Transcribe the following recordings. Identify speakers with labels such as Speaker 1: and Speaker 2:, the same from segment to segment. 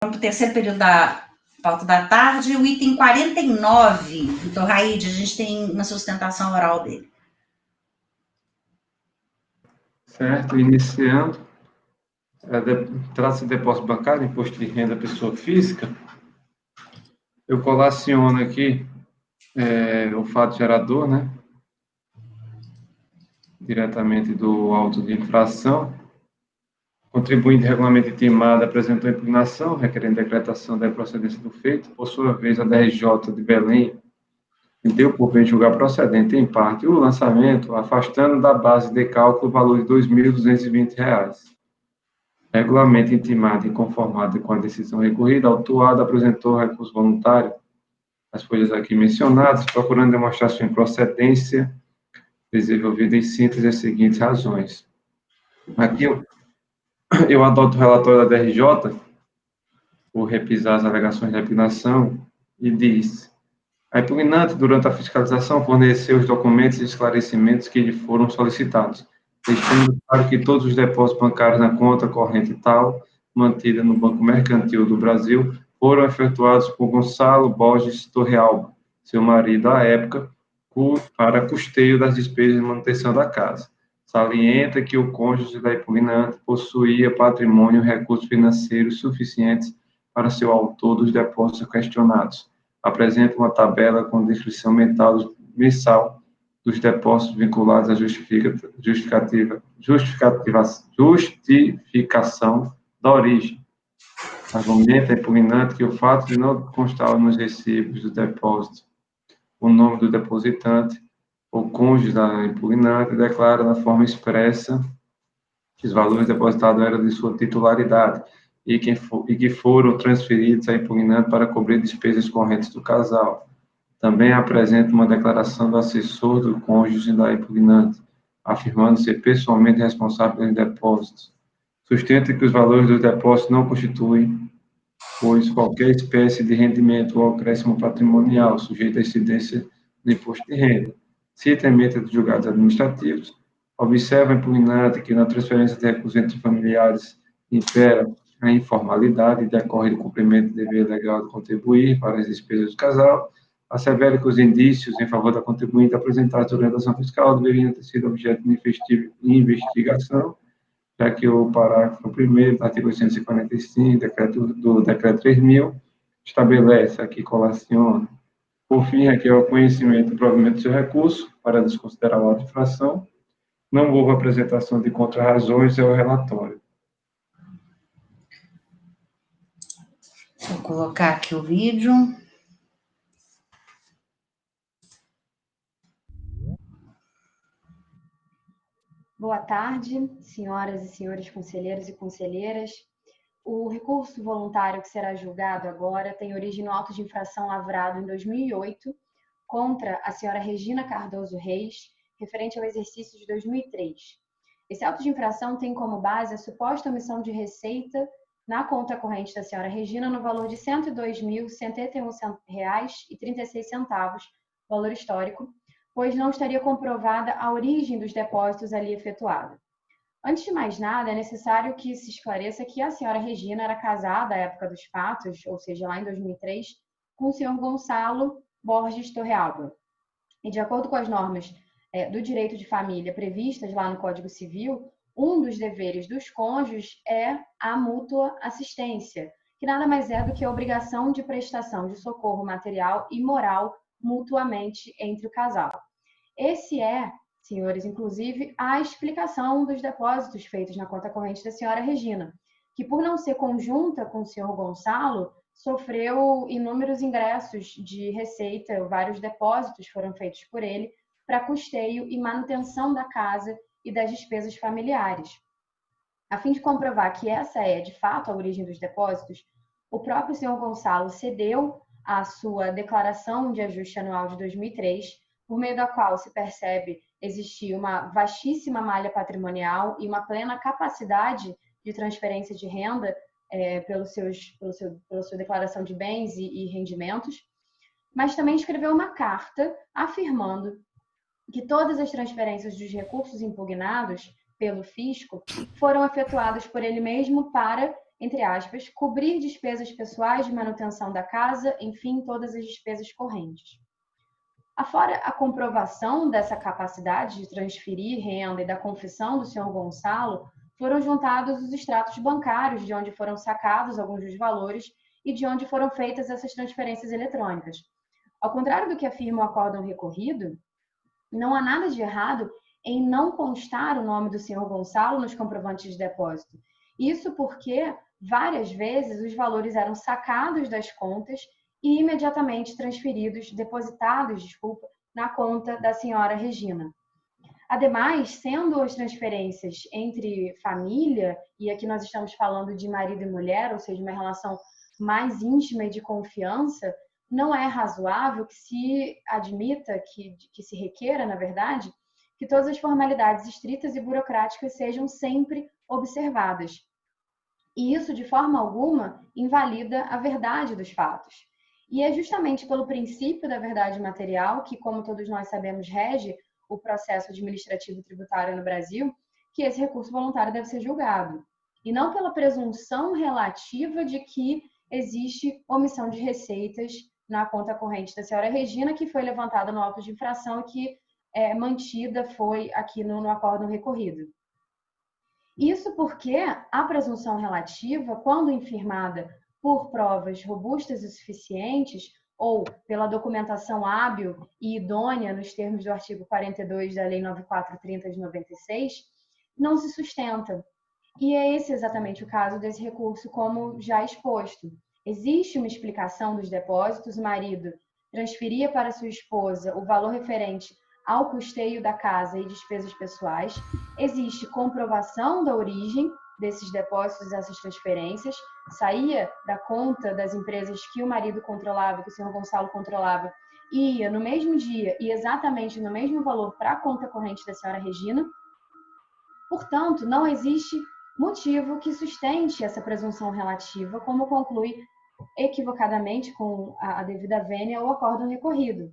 Speaker 1: para o terceiro período da pauta da tarde, o item 49, doutor Raide, a gente tem uma sustentação oral dele.
Speaker 2: Certo, iniciando. Trata-se de depósito bancário, imposto de renda da pessoa física. Eu colaciono aqui o fato gerador, né? Diretamente do auto de infração. Contribuinte regularmente intimado apresentou impugnação, requerendo decretação da procedência do feito. Por sua vez, a DRJ de Belém deu por bem julgar procedente, em parte, o lançamento, afastando da base de cálculo o valor de R$ 2.220. Regularmente intimado e conformado com a decisão recorrida, o autuado apresentou recurso voluntário, as folhas aqui mencionadas, procurando demonstrar sua improcedência, desenvolvida em síntese as seguintes razões. Aqui eu adoto o relatório da DRJ, por repisar as alegações de impugnação, e diz: a impugnante, durante a fiscalização, forneceu os documentos e esclarecimentos que lhe foram solicitados, deixando claro que todos os depósitos bancários na conta corrente tal, mantida no Banco Mercantil do Brasil, foram efetuados por Gonçalo Borges Torrealba, seu marido à época, para custeio das despesas de manutenção da casa. Salienta que o cônjuge da impugnante possuía patrimônio e recursos financeiros suficientes para ser o autor dos depósitos questionados. Apresenta uma tabela com descrição mensal dos depósitos vinculados à justificação da origem. Argumenta a impugnante que o fato de não constar nos recibos do depósito o nome do depositante, o cônjuge da impugnante, declara na forma expressa que os valores depositados eram de sua titularidade e que foram transferidos à impugnante para cobrir despesas correntes do casal. Também apresenta uma declaração do assessor do cônjuge da impugnante, afirmando ser pessoalmente responsável pelos depósitos. Sustenta que os valores dos depósitos não constituem, pois, qualquer espécie de rendimento ou acréscimo patrimonial sujeito à incidência do imposto de renda. Cita a ementa dos julgados administrativos. Observa a impugnante que na transferência de recursos entre familiares impera a informalidade e decorre do cumprimento do dever legal de contribuir para as despesas do casal. Assevera que os indícios em favor da contribuinte apresentados durante a ação fiscal deveriam ter sido objeto de investigação, já que o parágrafo 1º do artigo 845 do Decreto 3.000 estabelece, aqui colaciona, por fim, requer o conhecimento do provimento do seu recurso para desconsiderar a infração. Não houve apresentação de contrarrazões ao relatório.
Speaker 1: Vou colocar aqui o vídeo.
Speaker 3: Boa tarde, senhoras e senhores conselheiros e conselheiras. O recurso voluntário que será julgado agora tem origem no auto de infração lavrado em 2008 contra a senhora Regina Cardoso Reis, referente ao exercício de 2003. Esse auto de infração tem como base a suposta omissão de receita na conta corrente da senhora Regina no valor de R$ 102.181,36, valor histórico, pois não estaria comprovada a origem dos depósitos ali efetuada. Antes de mais nada, é necessário que se esclareça que a senhora Regina era casada à época dos fatos, ou seja, lá em 2003, com o senhor Gonçalo Borges Torrealba. E de acordo com as normas do direito de família previstas lá no Código Civil, um dos deveres dos cônjuges é a mútua assistência, que nada mais é do que a obrigação de prestação de socorro material e moral mutuamente entre o casal. Esse é, senhores, inclusive, a explicação dos depósitos feitos na conta corrente da senhora Regina, que por não ser conjunta com o senhor Gonçalo, sofreu inúmeros ingressos de receita, vários depósitos foram feitos por ele para custeio e manutenção da casa e das despesas familiares. A fim de comprovar que essa é, de fato, a origem dos depósitos, o próprio senhor Gonçalo cedeu à sua declaração de ajuste anual de 2003, por meio da qual se percebe existir uma vastíssima malha patrimonial e uma plena capacidade de transferência de renda pela sua declaração de bens e rendimentos, mas também escreveu uma carta afirmando que todas as transferências dos recursos impugnados pelo fisco foram efetuadas por ele mesmo para entre aspas, cobrir despesas pessoais de manutenção da casa, enfim, todas as despesas correntes. Afora a comprovação dessa capacidade de transferir renda e da confissão do senhor Gonçalo, foram juntados os extratos bancários de onde foram sacados alguns dos valores e de onde foram feitas essas transferências eletrônicas. Ao contrário do que afirma o acórdão recorrido, não há nada de errado em não constar o nome do senhor Gonçalo nos comprovantes de depósito. Isso porque, várias vezes, os valores eram sacados das contas e imediatamente depositados, na conta da senhora Regina. Ademais, sendo as transferências entre família, e aqui nós estamos falando de marido e mulher, ou seja, uma relação mais íntima e de confiança, não é razoável que se admita, que se requeira, na verdade, que todas as formalidades estritas e burocráticas sejam sempre observadas. E isso, de forma alguma, invalida a verdade dos fatos. E é justamente pelo princípio da verdade material, que, como todos nós sabemos, rege o processo administrativo tributário no Brasil, que esse recurso voluntário deve ser julgado. E não pela presunção relativa de que existe omissão de receitas na conta corrente da senhora Regina, que foi levantada no auto de infração e que mantida foi aqui no acórdão recorrido. Isso porque a presunção relativa, quando infirmada por provas robustas e suficientes, ou pela documentação hábil e idônea nos termos do artigo 42 da Lei 9430 de 96, não se sustenta. E é esse exatamente o caso desse recurso, como já exposto. Existe uma explicação dos depósitos, o marido transferia para sua esposa o valor referente ao custeio da casa e despesas pessoais, existe comprovação da origem desses depósitos, dessas transferências, saía da conta das empresas que o marido controlava, que o senhor Gonçalo controlava, e ia no mesmo dia e exatamente no mesmo valor para a conta corrente da senhora Regina. Portanto, não existe motivo que sustente essa presunção relativa, como conclui equivocadamente com a devida vênia o acórdão recorrido.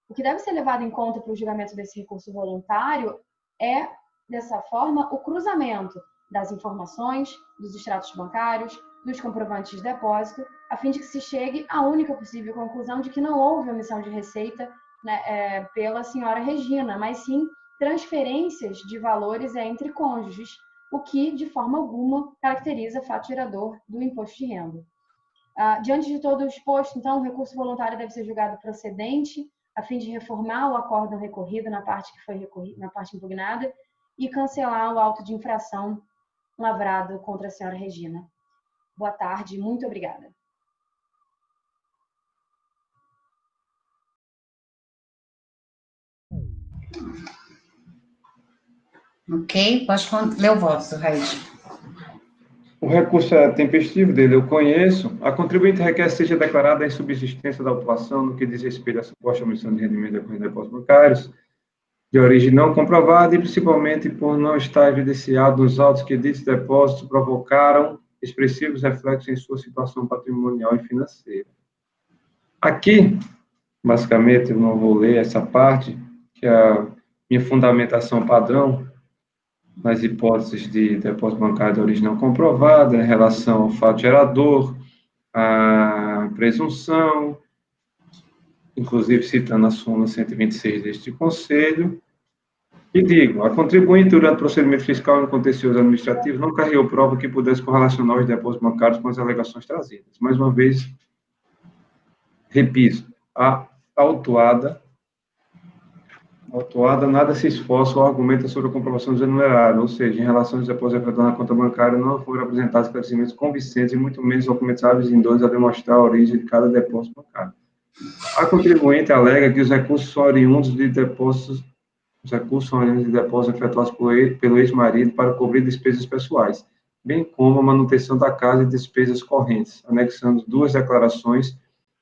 Speaker 3: O que deve ser levado em conta para o julgamento desse recurso voluntário é, dessa forma, o cruzamento das informações, dos extratos bancários, dos comprovantes de depósito, a fim de que se chegue à única possível conclusão de que não houve omissão de receita, né, pela senhora Regina, mas sim transferências de valores entre cônjuges, o que, de forma alguma, caracteriza fato gerador do imposto de renda. Diante de todo o exposto, então, o recurso voluntário deve ser julgado procedente, a fim de reformar o acórdão recorrido na parte impugnada e cancelar o auto de infração lavrado contra a senhora Regina. Boa tarde, muito obrigada.
Speaker 1: Ok, pode ler o voto, Raíssa.
Speaker 2: O recurso é tempestivo dele, eu conheço. A contribuinte requer seja declarada a insubsistência da autuação no que diz respeito à suposta omissão de rendimento decorrente de depósitos bancários de origem não comprovada e principalmente por não estar evidenciado nos autos que ditos depósitos provocaram expressivos reflexos em sua situação patrimonial e financeira. Aqui, basicamente, eu não vou ler essa parte, que é a minha fundamentação padrão nas hipóteses de depósito bancário de origem não comprovada, em relação ao fato gerador, a presunção, inclusive citando a súmula 126 deste Conselho, e digo, a contribuinte durante o procedimento fiscal e contencioso administrativo não carregou prova que pudesse correlacionar os depósitos bancários com as alegações trazidas. Mais uma vez, repito, a autuada nada se esforça ou argumenta sobre a comprovação dos enumerários, ou seja, em relação aos depósitos efetuados na conta bancária, não foram apresentados esclarecimentos convincentes e muito menos documentos hábeis e indôneos a demonstrar a origem de cada depósito bancário. A contribuinte alega que os recursos são oriundos de depósitos efetuados pelo ex-marido para cobrir despesas pessoais, bem como a manutenção da casa e despesas correntes, anexando 2 declarações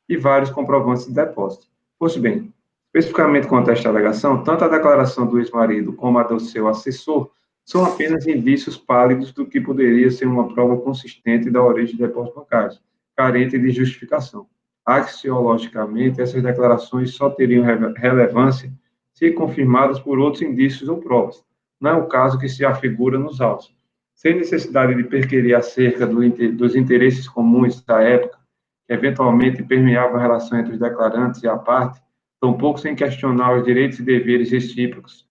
Speaker 2: e vários comprovantes de depósito. Pois bem, especificamente quanto a esta alegação, tanto a declaração do ex-marido como a do seu assessor são apenas indícios pálidos do que poderia ser uma prova consistente da origem de depósitos bancários, carente de justificação. Axiologicamente, essas declarações só teriam relevância se confirmadas por outros indícios ou provas. Não é o caso que se afigura nos autos. sem necessidade de perquerir acerca dos interesses comuns da época, que eventualmente permeavam a relação entre os declarantes e a parte, tampouco sem questionar os direitos e deveres recíprocos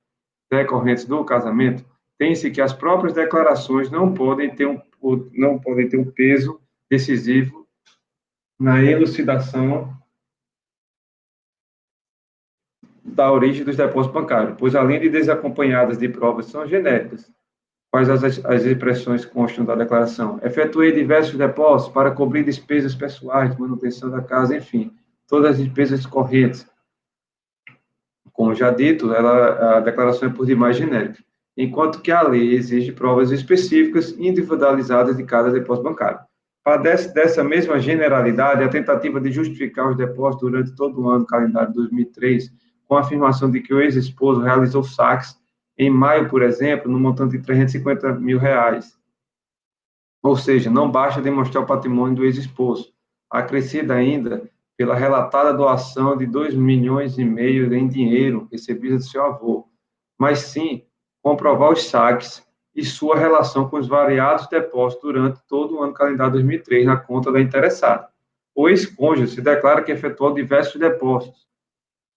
Speaker 2: decorrentes do casamento, tem-se que as próprias declarações não podem ter um peso decisivo na elucidação da origem dos depósitos bancários, pois, além de desacompanhadas de provas, são genéricas. Quais as expressões que constam da declaração? Efetuei diversos depósitos para cobrir despesas pessoais, de manutenção da casa, enfim, todas as despesas correntes. Como já dito, a declaração é por demais genérica, enquanto que a lei exige provas específicas e individualizadas de cada depósito bancário. Para dessa mesma generalidade, a tentativa de justificar os depósitos durante todo o ano calendário 2003, com a afirmação de que o ex-esposo realizou saques em maio, por exemplo, no montante de R$350 mil. Ou seja, não basta demonstrar o patrimônio do ex-esposo, acrescida ainda pela relatada doação de R$2,5 milhões em dinheiro recebida de seu avô, mas sim comprovar os saques e sua relação com os variados depósitos durante todo o ano calendário 2003 na conta da interessada. O ex-cônjuge se declara que efetuou diversos depósitos,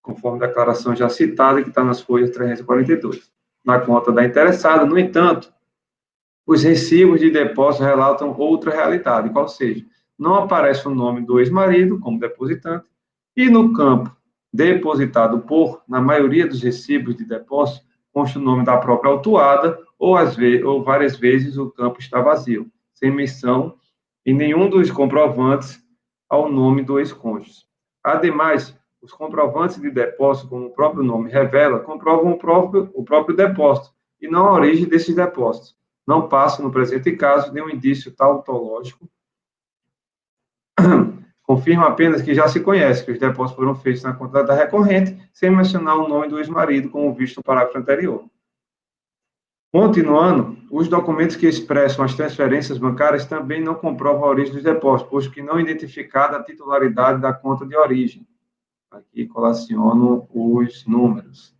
Speaker 2: conforme a declaração já citada, que está nas folhas 342, na conta da interessada. No entanto, os recibos de depósito relatam outra realidade, qual seja, não aparece o nome do ex-marido como depositante, e no campo depositado por, na maioria dos recibos de depósito, consta o nome da própria autuada, ou várias vezes o campo está vazio, sem menção em nenhum dos comprovantes ao nome do ex-cônjuge. Ademais, os comprovantes de depósito, como o próprio nome revela, comprovam o próprio depósito, e não a origem desses depósitos. Não passa, no presente caso, nenhum indício tautológico. Confirma apenas que já se conhece que os depósitos foram feitos na conta da recorrente, sem mencionar o nome do ex-marido, como visto no parágrafo anterior. Continuando, os documentos que expressam as transferências bancárias também não comprovam a origem dos depósitos, posto que não é identificada a titularidade da conta de origem. Aqui colaciono os números.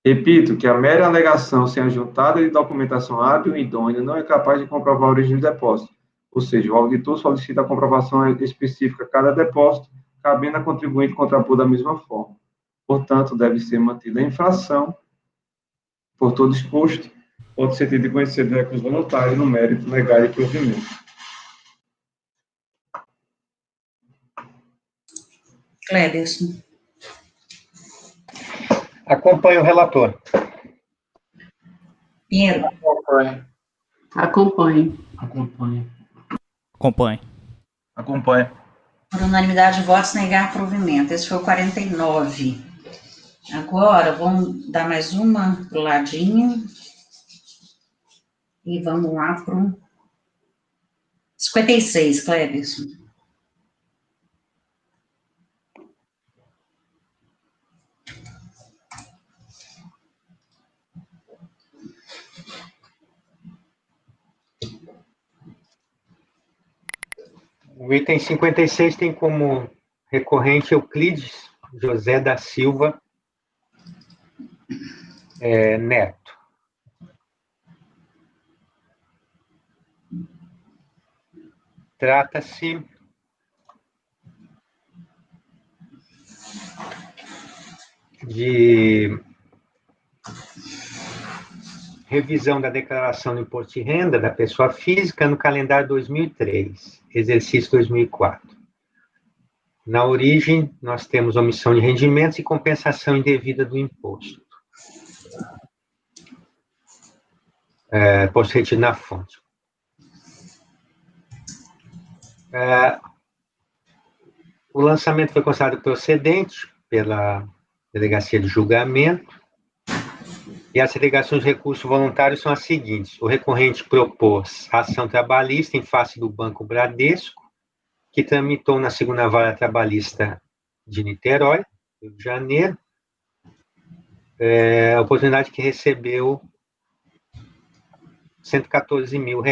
Speaker 2: Repito que a mera alegação sem a juntada de documentação hábil e idônea não é capaz de comprovar a origem do depósito. Ou seja, o auditor solicita a comprovação específica a cada depósito, cabendo a contribuinte contrapor da mesma forma. Portanto, deve ser mantida a infração, por todo exposto, pode ser tido de conhecer do recurso voluntário no mérito legal e provimento.
Speaker 1: Cléberson.
Speaker 4: Acompanhe o relator.
Speaker 1: Pinheiro.
Speaker 5: Acompanhe.
Speaker 4: Acompanhe.
Speaker 1: Por unanimidade de votos, negar provimento. Esse foi o 49. Agora, vamos dar mais uma pro ladinho. E vamos lá pro 56, Cléberson.
Speaker 4: O item 56 tem como recorrente Euclides José da Silva Neto. Trata-se de revisão da declaração do imposto de renda da pessoa física no calendário 2003, exercício 2004. Na origem, nós temos omissão de rendimentos e compensação indevida do imposto. Posto retido na fonte. O lançamento foi considerado procedente pela Delegacia de Julgamento, e as alegações de recurso voluntário são as seguintes. O recorrente propôs ação trabalhista em face do Banco Bradesco, que tramitou na segunda vara trabalhista de Niterói, Rio de Janeiro, a oportunidade que recebeu R$114 mil.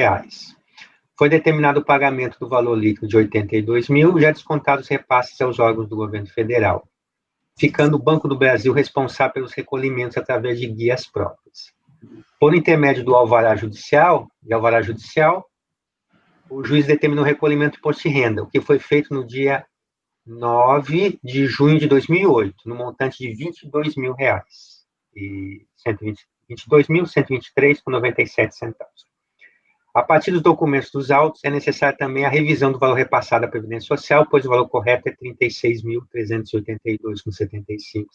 Speaker 4: Foi determinado o pagamento do valor líquido de 82 mil, já descontados os repasses aos órgãos do governo federal, ficando o Banco do Brasil responsável pelos recolhimentos através de guias próprias. Por intermédio do alvará judicial, o juiz determinou o recolhimento do imposto de renda, o que foi feito no dia 9 de junho de 2008, no montante de R$ 22.123,97. A partir dos documentos dos autos, é necessária também a revisão do valor repassado à Previdência Social, pois o valor correto é R$ 36.382,75,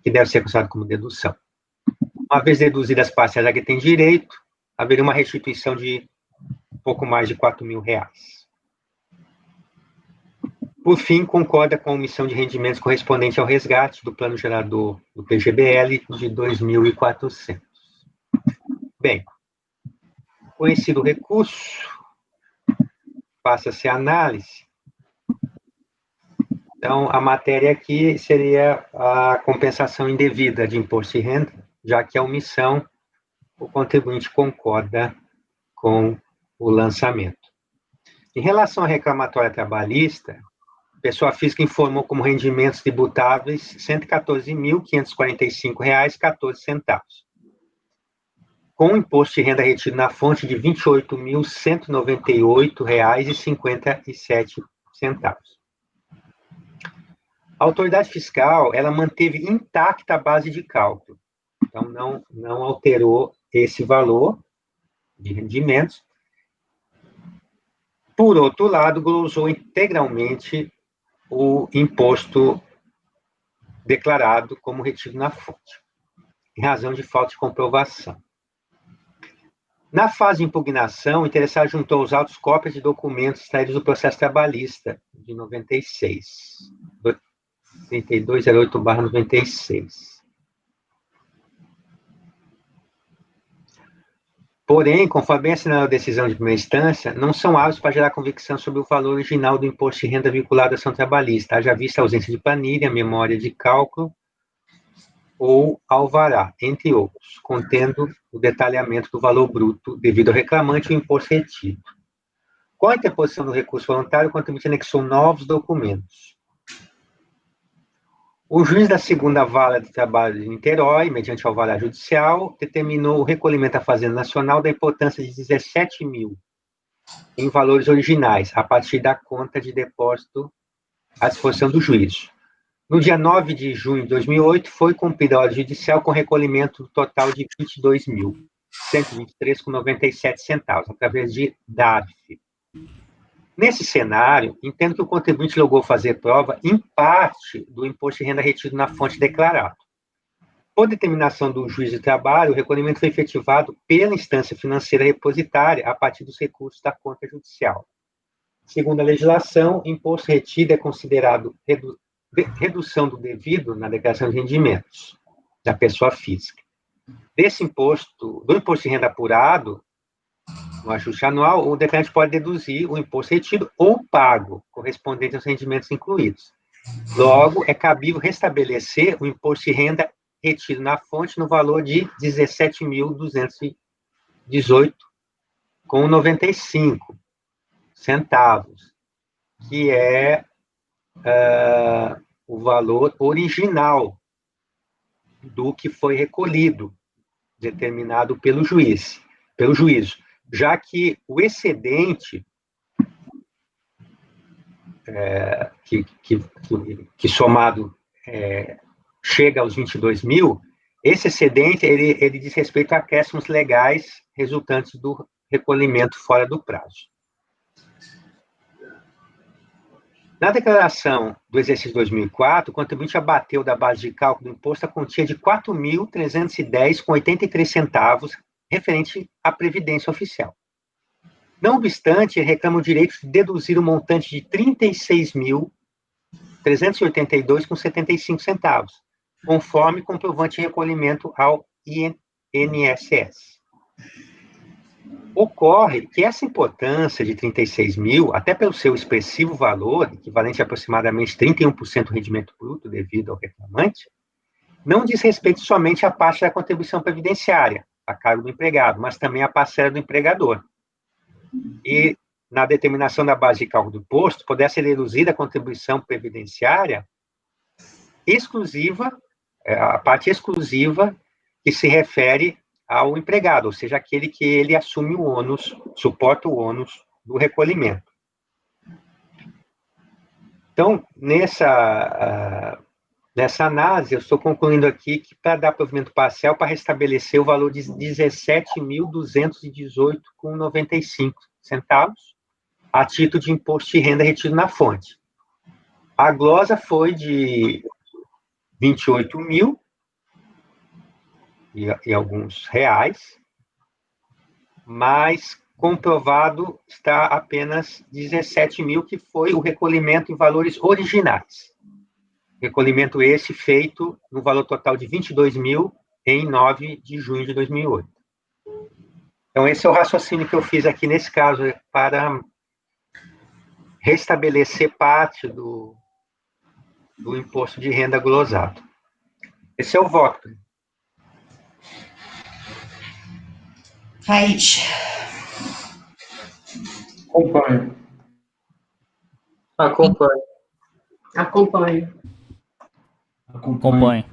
Speaker 4: que deve ser considerado como dedução. Uma vez deduzidas as parcelas a que tem direito, haveria uma restituição de um pouco mais de R$ 4.000. Por fim, concorda com a omissão de rendimentos correspondente ao resgate do plano gerador do PGBL de 2.400. Bem, conhecido o recurso, passa-se a análise. Então, a matéria aqui seria a compensação indevida de imposto de renda, já que a omissão, o contribuinte concorda com o lançamento. Em relação à reclamatória trabalhista, a pessoa física informou como rendimentos tributáveis R$ 114.545,14, com o imposto de renda retido na fonte de R$ 28.198,57. A autoridade fiscal, ela manteve intacta a base de cálculo, então não alterou esse valor de rendimentos. Por outro lado, glosou integralmente o imposto declarado como retido na fonte, em razão de falta de comprovação. Na fase de impugnação, o interessado juntou aos autos cópias de documentos extraídos do processo trabalhista de 96, 3208/96. Porém, conforme bem assinalou a decisão de primeira instância, não são hábeis para gerar convicção sobre o valor original do imposto de renda vinculado à ação trabalhista, haja vista a ausência de planilha, memória de cálculo ou alvará, entre outros, contendo o detalhamento do valor bruto devido ao reclamante e o imposto retido. Com a interposição do recurso voluntário, o contribuinte anexou novos documentos. O juiz da segunda vara de trabalho de Niterói, mediante alvará judicial, determinou o recolhimento à Fazenda Nacional da importância de 17 mil em valores originais, a partir da conta de depósito à disposição do juízo. No dia 9 de junho de 2008, foi cumprida a ordem judicial com recolhimento total de R$ 22.123,97, através de DARF. Nesse cenário, entendo que o contribuinte logrou fazer prova, em parte, do imposto de renda retido na fonte declarado. Por determinação do juiz de trabalho, o recolhimento foi efetivado pela instância financeira repositária a partir dos recursos da conta judicial. Segundo a legislação, imposto retido é considerado redução do devido na declaração de rendimentos da pessoa física. Do imposto de renda apurado, no ajuste anual, o declarante pode deduzir o imposto retido ou pago, correspondente aos rendimentos incluídos. Logo, é cabível restabelecer o imposto de renda retido na fonte no valor de R$ 17.218,95, que é o valor original do que foi recolhido, determinado pelo juízo, já que o excedente que somado chega aos 22 mil, esse excedente ele diz respeito a acréscimos legais resultantes do recolhimento fora do prazo. Na declaração do exercício 2004, o contribuinte abateu da base de cálculo do imposto a quantia de R$ 4.310,83, referente à Previdência Oficial. Não obstante, ele reclama o direito de deduzir o montante de R$ 36.382,75, conforme comprovante de recolhimento ao INSS. Ocorre que essa importância de 36 mil, até pelo seu expressivo valor, equivalente a aproximadamente 31% do rendimento bruto devido ao reclamante, não diz respeito somente à parte da contribuição previdenciária, a cargo do empregado, mas também à parcela do empregador. E, na determinação da base de cálculo do imposto, poderá ser deduzida a contribuição previdenciária exclusiva, a parte exclusiva que se refere ao empregado, ou seja, aquele que ele assume o ônus, suporta o ônus do recolhimento. Então, nessa análise, eu estou concluindo aqui que para dar provimento parcial, para restabelecer o valor de R$ 17.218,95 a título de imposto de renda retido na fonte. A glosa foi de 28 mil e alguns reais, mas comprovado está apenas 17 mil, que foi o recolhimento em valores originais. Recolhimento esse feito no valor total de 22 mil em 9 de junho de 2008. Então, esse é o raciocínio que eu fiz aqui nesse caso, para restabelecer parte do imposto de renda glosado. Esse é o voto.
Speaker 1: Faíde.
Speaker 2: Acompanho.
Speaker 5: Acompanho.
Speaker 6: Acompanho.
Speaker 5: Acompanho.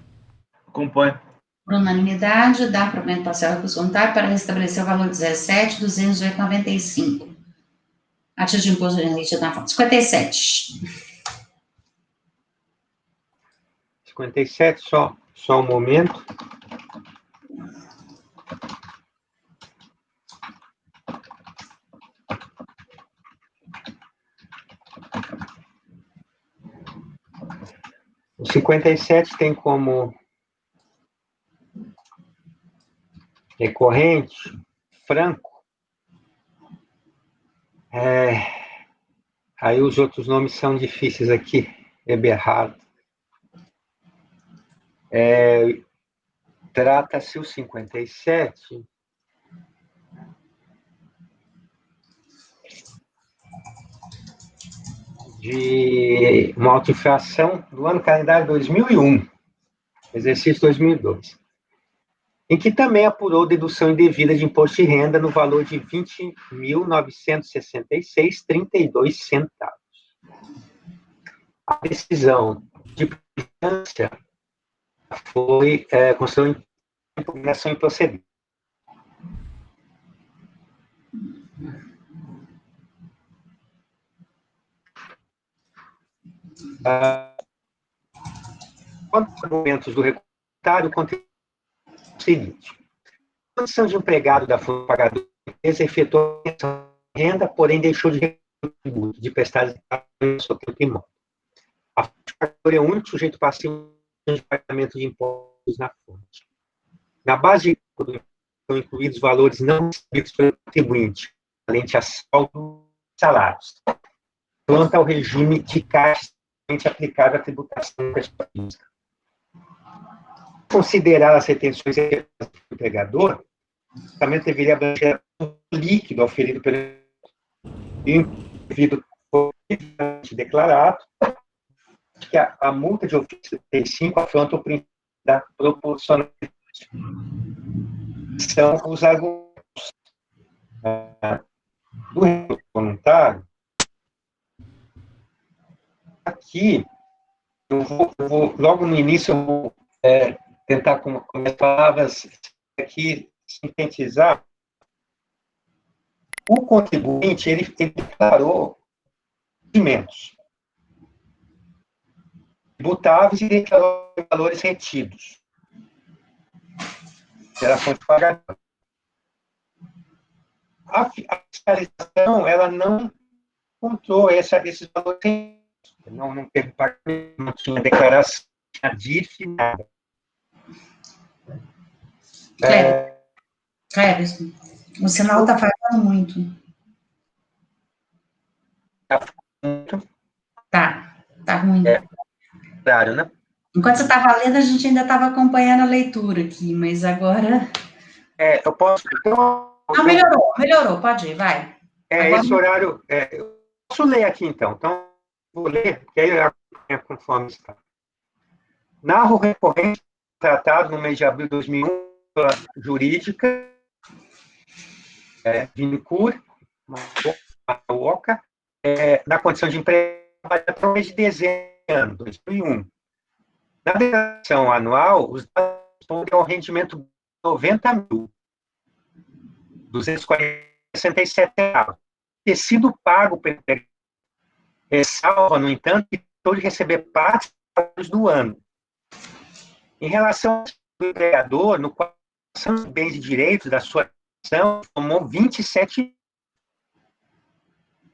Speaker 2: Acompanho.
Speaker 1: Por unanimidade, dá provimento parcial ao recurso voluntário para restabelecer o valor de 17.208,95. A título de imposto de renda retido na fonte. 57.
Speaker 4: 57, só um momento. O 57 tem como recorrente Franco. Aí os outros nomes são difíceis aqui. Eberhard. Trata-se o 57 de uma autoinfração do ano calendário 2001, exercício 2002, em que também apurou dedução indevida de imposto de renda no valor de R$ 20.966,32. A decisão de impugnação foi considerada impugnação improcedente. Quanto aos argumentos do recordatário, o conteúdo é o seguinte: a condição de empregado da fonte pagadora da empresa efetuou a renda, porém deixou de recolher o tributo, de prestar no seu tempo e modo. A fonte pagadora é o único sujeito passivo de pagamento de impostos na fonte. Na base de cálculo são incluídos valores não recebidos pelo contribuinte, além de saldo de salários, quanto ao regime de caixa aplicado à tributação física. Considerar as retenções do empregador, também deveria abranger o líquido oferido pelo indivíduo declarado, que a multa de ofício 35 afronta o princípio da proporcionalidade. São os argumentos do recurso voluntário. Aqui, eu vou logo no início, eu vou tentar, com as palavras aqui, sintetizar. O contribuinte, ele declarou rendimentos tributáveis e declarou valores retidos pela fonte pagadora. A fiscalização, ela não encontrou esses valores retidos. Não teve pagamento, não tinha declaração, não tinha DIF, nada.
Speaker 1: Cleves, o sinal está falhando muito. Tá ruim.
Speaker 4: Claro, né?
Speaker 1: Enquanto você estava lendo, a gente ainda estava acompanhando a leitura aqui, mas agora...
Speaker 4: Eu posso...
Speaker 1: Não, melhorou, pode ir, vai. Agora...
Speaker 4: Esse horário... eu posso ler aqui, então vou ler, porque aí eu acompanho conforme está. Narro o recorrente tratado no mês de abril de 2001 pela jurídica Vinicur, Maoca, na condição de empregado até o mês de dezembro de 2001. Na declaração anual, os dados respondem ao rendimento 90.247 ter sido pago pelo empregador. Ressalva, no entanto, que de receber parte do ano. Em relação ao empregador, no qual os bens e direitos da sua ação tomou 27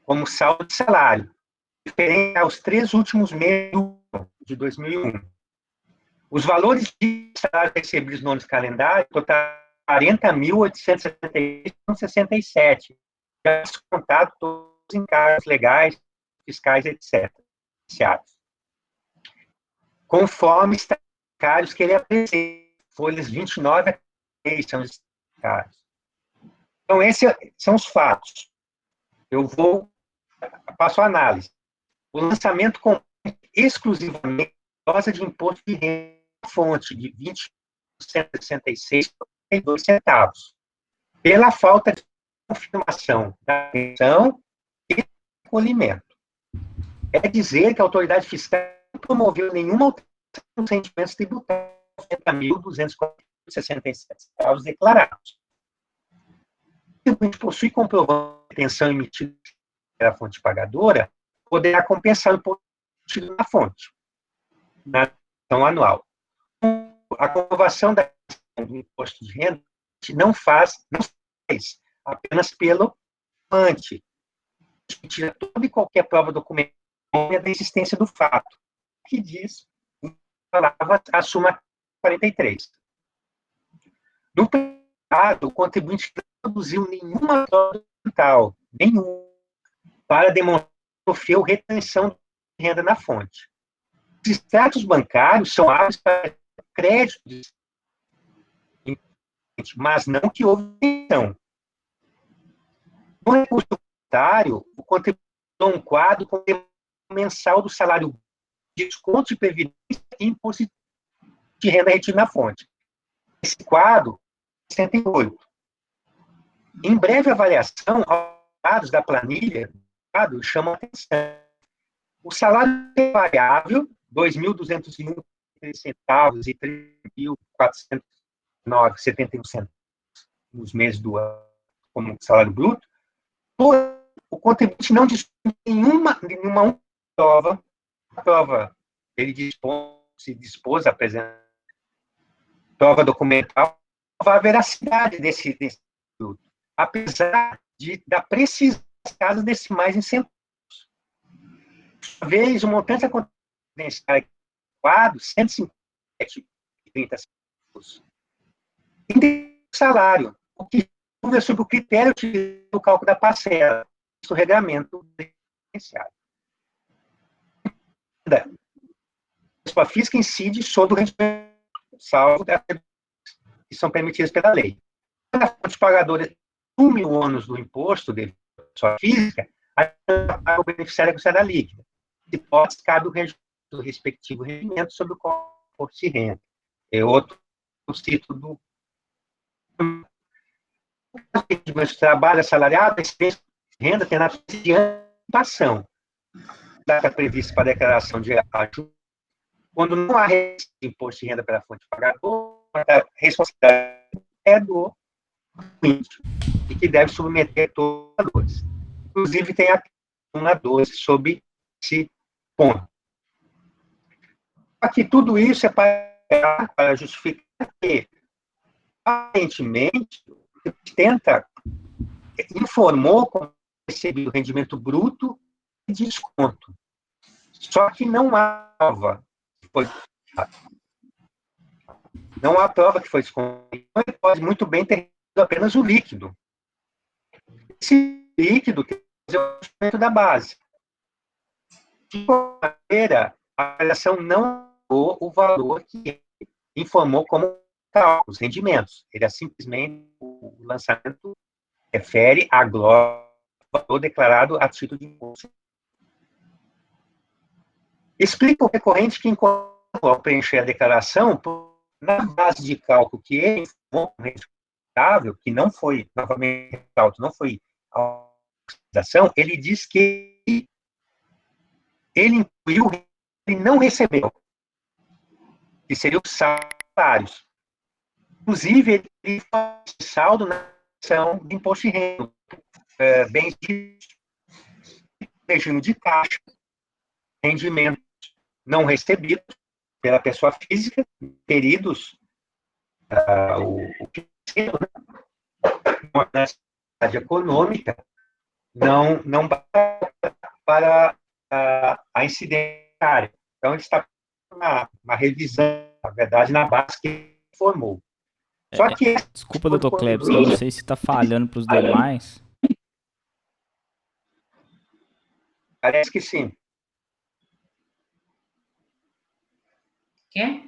Speaker 4: como saldo de salário, referente aos 3 últimos meses de 2001. Os valores de salário recebidos no ano de calendário totaram 40.876,67, já descontado todos os encargos legais, fiscais, etc. Conforme está que ele apresenta, folhas 29 a 3 são os casos. Então, esses são os fatos. Eu passo a análise. O lançamento compõe exclusivamente a dose de imposto de renda fonte de R$ 20.166,32 centavos, pela falta de confirmação da atenção e recolhimento. É dizer que a autoridade fiscal não promoveu nenhuma alteração nos rendimentos tributários de 80.267 centavos declarados. Se o contribuinte possui comprovante de retenção emitido pela fonte pagadora, poderá compensar o imposto emitido na fonte, na ação anual. A comprovação do imposto de renda não faz apenas pelo ante, tira toda e qualquer prova documental da existência do fato, que diz a súmula 43. No passado, o contribuinte não produziu nenhuma prova documental, para demonstrar que sofreu retenção de renda na fonte. Os extratos bancários são hábeis para créditos, mas não que houve retenção. No recurso tributário, o contribuinte um quadro com mensal do salário de desconto de previdência e imposto de renda retido na fonte. Esse quadro, 68. Em breve avaliação, os dados da planilha chamam a atenção. O salário variável, R$ 2.201 centavos e R$ 3.409,71 centavos nos meses do ano, como salário bruto, o contribuinte não dispõe de nenhuma prova, ele se dispôs a apresentar prova documental, a veracidade desse produto, apesar da precisão das casas decimais em centavos. Uma vez, o montante confidencial quadro, 157,30 centavos. Salário, o que é sobre o critério do cálculo da parcela, do regramento diferenciado. A pessoa física incide sobre o rendimento, salvo que são permitidas pela lei. Quando a fonte pagadora assume o ônus do imposto de pessoa física, o beneficiário é considerado líquida. Se pode, cabe o respectivo rendimento sobre o imposto de renda. É outro título do de trabalho assalariado, a renda tem na antecipação. Data prevista para a declaração de ajuda. Quando não há imposto de renda pela fonte pagadora, a responsabilidade é do cliente, e que deve submeter todos os valores. Inclusive, tem a súmula 12 sobre esse ponto. Aqui, tudo isso é para justificar que, aparentemente, informou como recebido o rendimento bruto e desconto. Só que não há prova que foi desconto. Então, ele pode muito bem ter recebido apenas o líquido. Esse líquido que é o rendimento da base. De qualquer maneira, a avaliação não deu o valor que ele informou como os rendimentos. Ele é simplesmente o lançamento refere a valor declarado a título de imposto. Explica o recorrente que, ao preencher a declaração, na base de cálculo que ele informou que não foi, novamente, não foi a utilização, ele diz que ele incluiu e não recebeu, que seriam os salários. Inclusive, ele faz saldo na ação de imposto de renda, bens de regime de caixa, rendimentos não recebidos pela pessoa física, feridos, o financeiro, uma necessidade econômica, não para a incidência. Então, ele está uma revisão, na verdade, na base que ele formou. Só que
Speaker 5: Desculpa, doutor Klebs, eu não sei se está falhando para os demais.
Speaker 4: parece que sim.
Speaker 1: Quê?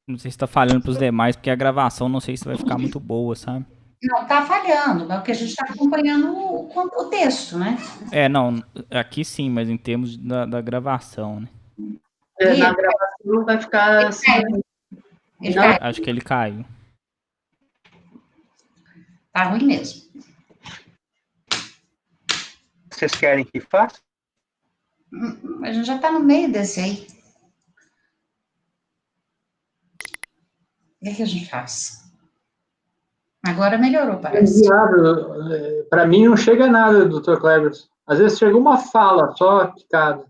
Speaker 5: Não sei se está falhando para os demais, porque a gravação não sei se vai ficar muito boa, sabe?
Speaker 1: Não, tá falhando, mas o que a gente está acompanhando o texto, né?
Speaker 5: Não, aqui sim, mas em termos da gravação, né?
Speaker 6: Na gravação vai ficar assim.
Speaker 1: Ele
Speaker 6: Não,
Speaker 1: cai.
Speaker 5: Acho que ele caiu.
Speaker 1: Tá ruim mesmo.
Speaker 4: Vocês querem que faça?
Speaker 1: A gente já tá no meio desse aí. O que é que a gente faz? Agora melhorou, parece.
Speaker 7: Inviável. Para mim não chega nada, doutor Kleber. Às vezes chega uma fala só picada.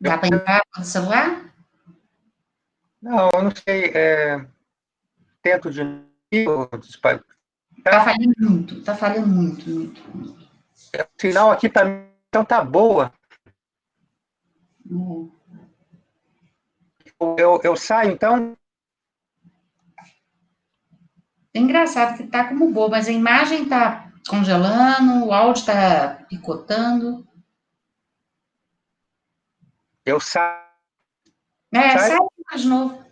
Speaker 1: Dá para entrar no celular?
Speaker 4: Não, eu não sei. Tento de novo.
Speaker 1: Tá falhando muito, tá falhando muito, muito.
Speaker 4: O sinal aqui para mim então tá boa. Eu saio, então?
Speaker 1: É engraçado que tá como boa, mas a imagem tá congelando, o áudio tá picotando.
Speaker 4: Eu saio.
Speaker 1: Sai de novo.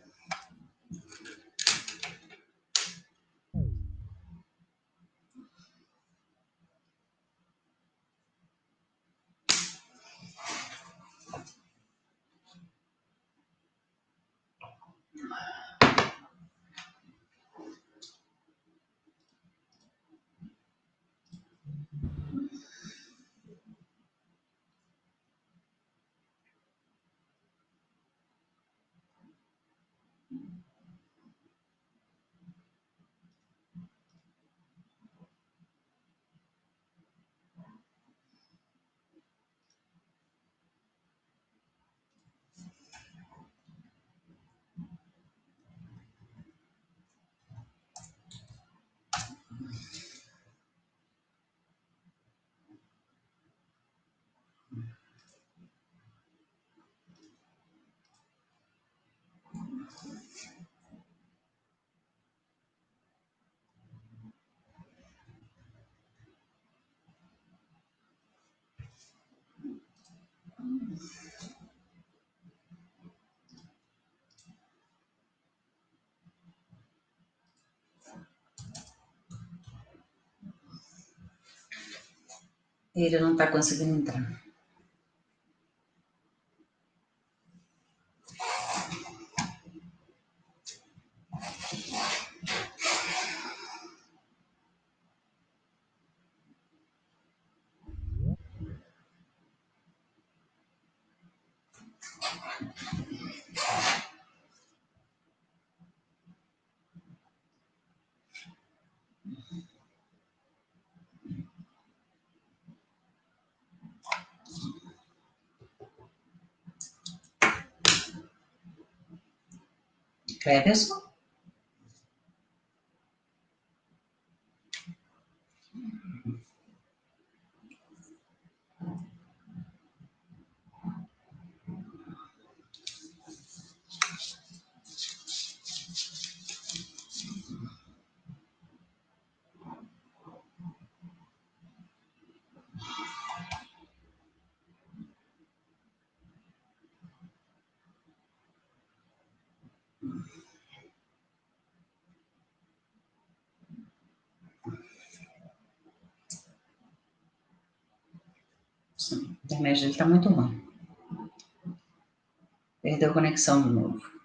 Speaker 1: Ele não tá conseguindo entrar. Cleverson? Sim, a internet dele tá muito ruim. Perdeu a conexão de novo.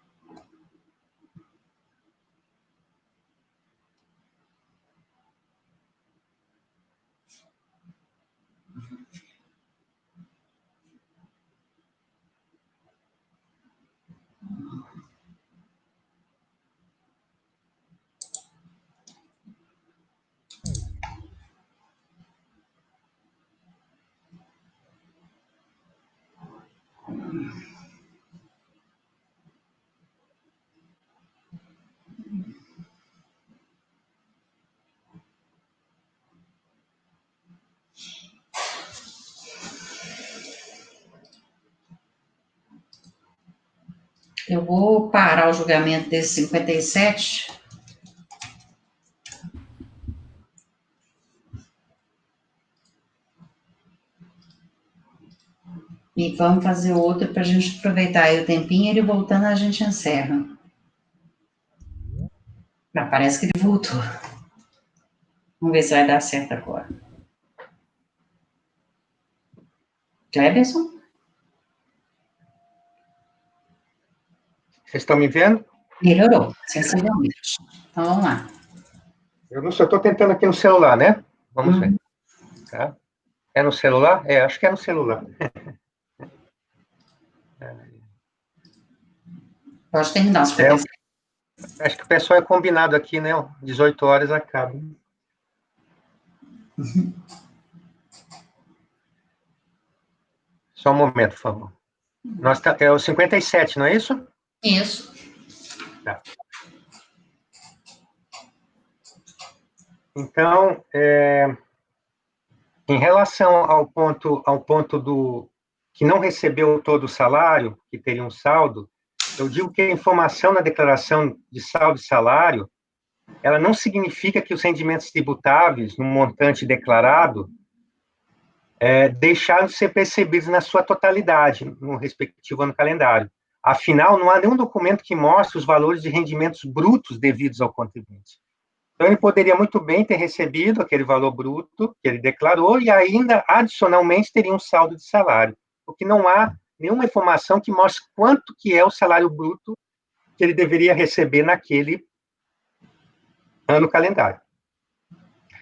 Speaker 1: Eu vou parar o julgamento desse 57. E vamos fazer outro para a gente aproveitar aí o tempinho. Ele voltando, a gente encerra. Ah, parece que ele voltou. Vamos ver se vai dar certo agora. Cleberson?
Speaker 4: Vocês estão me vendo?
Speaker 1: Melhorou, sensivelmente. Então, vamos lá.
Speaker 4: Eu não sei, eu estou tentando aqui no celular, né? Vamos ver. Tá? É no celular? Acho que é no celular.
Speaker 1: Pode terminar, se for
Speaker 4: Acho que o pessoal é combinado aqui, né? 18 horas acaba. Só um momento, por favor. É o 57, não é isso?
Speaker 1: Isso.
Speaker 4: Tá. Então, em relação ao ponto do que não recebeu todo o salário, que teria um saldo, eu digo que a informação na declaração de saldo e salário, ela não significa que os rendimentos tributáveis, no montante declarado, deixaram de ser percebidos na sua totalidade, no respectivo ano calendário. Afinal, não há nenhum documento que mostre os valores de rendimentos brutos devidos ao contribuinte. Então, ele poderia muito bem ter recebido aquele valor bruto que ele declarou e ainda, adicionalmente, teria um saldo de salário, porque não há nenhuma informação que mostre quanto que é o salário bruto que ele deveria receber naquele ano calendário.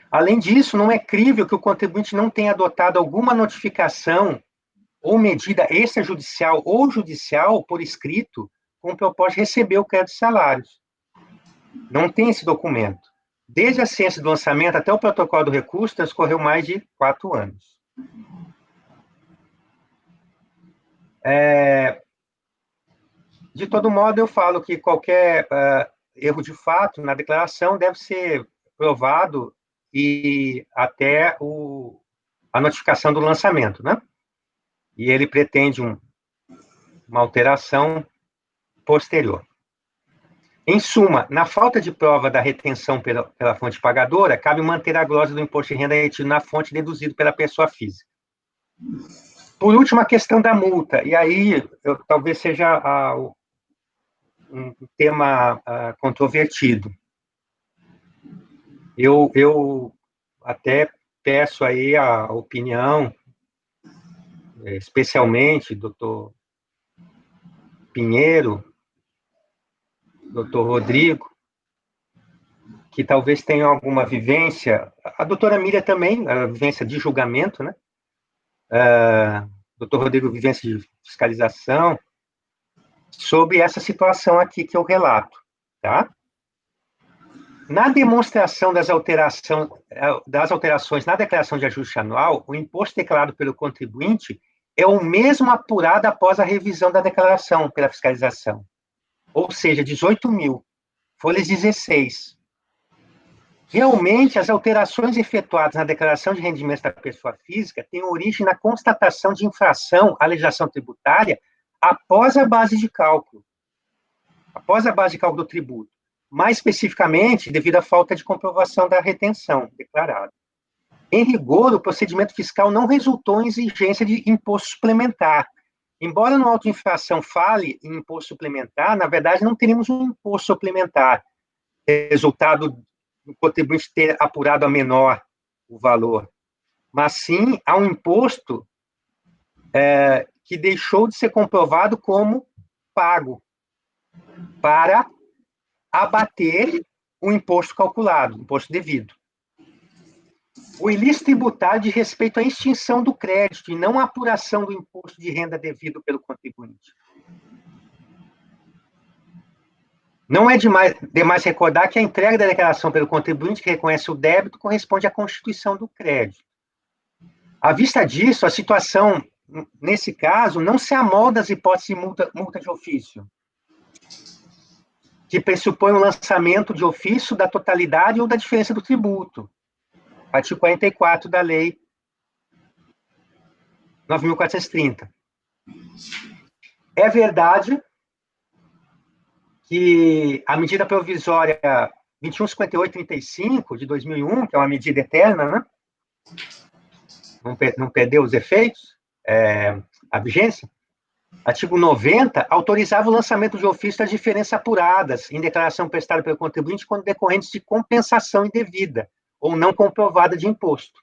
Speaker 4: Além disso, não é crível que o contribuinte não tenha adotado alguma notificação ou medida extrajudicial ou judicial por escrito com o propósito de receber o crédito de salários. Não tem esse documento. Desde a ciência do lançamento até o protocolo do recurso, transcorreu mais de 4 anos. De todo modo, eu falo que qualquer erro de fato na declaração deve ser provado e até a notificação do lançamento, né? E ele pretende uma alteração posterior. Em suma, na falta de prova da retenção pela fonte pagadora, cabe manter a glosa do imposto de renda retido na fonte deduzido pela pessoa física. Por último, a questão da multa. E aí, talvez seja um tema controvertido. Eu até peço aí a opinião, especialmente, doutor Pinheiro, doutor Rodrigo, que talvez tenham alguma vivência, a doutora Miriam também, a vivência de julgamento, né? Doutor Rodrigo, vivência de fiscalização, sobre essa situação aqui que eu relato, tá? Na demonstração das alterações na declaração de ajuste anual, o imposto declarado pelo contribuinte é o mesmo apurado após a revisão da declaração pela fiscalização, ou seja, 18 mil, folhas 16. Realmente, as alterações efetuadas na declaração de rendimentos da pessoa física têm origem na constatação de infração à legislação tributária após a base de cálculo do tributo, mais especificamente devido à falta de comprovação da retenção declarada. Em rigor, o procedimento fiscal não resultou em exigência de imposto suplementar. Embora no auto de infração fale em imposto suplementar, na verdade não teríamos um imposto suplementar, resultado do contribuinte ter apurado a menor o valor, mas sim há um imposto que deixou de ser comprovado como pago para abater o imposto calculado, o imposto devido. O ilícito tributário diz respeito à extinção do crédito e não à apuração do imposto de renda devido pelo contribuinte. Não é demais recordar que a entrega da declaração pelo contribuinte que reconhece o débito corresponde à constituição do crédito. À vista disso, a situação, nesse caso, não se amolda às hipóteses de multa de ofício, que pressupõe o lançamento de ofício da totalidade ou da diferença do tributo. Artigo 44 da Lei 9.430. É verdade que a medida provisória 2158/35 de 2001, que é uma medida eterna, né? Não perdeu os efeitos, a vigência. Artigo 90, autorizava o lançamento de ofício das diferenças apuradas em declaração prestada pelo contribuinte quando decorrentes de compensação indevida ou não comprovada de imposto.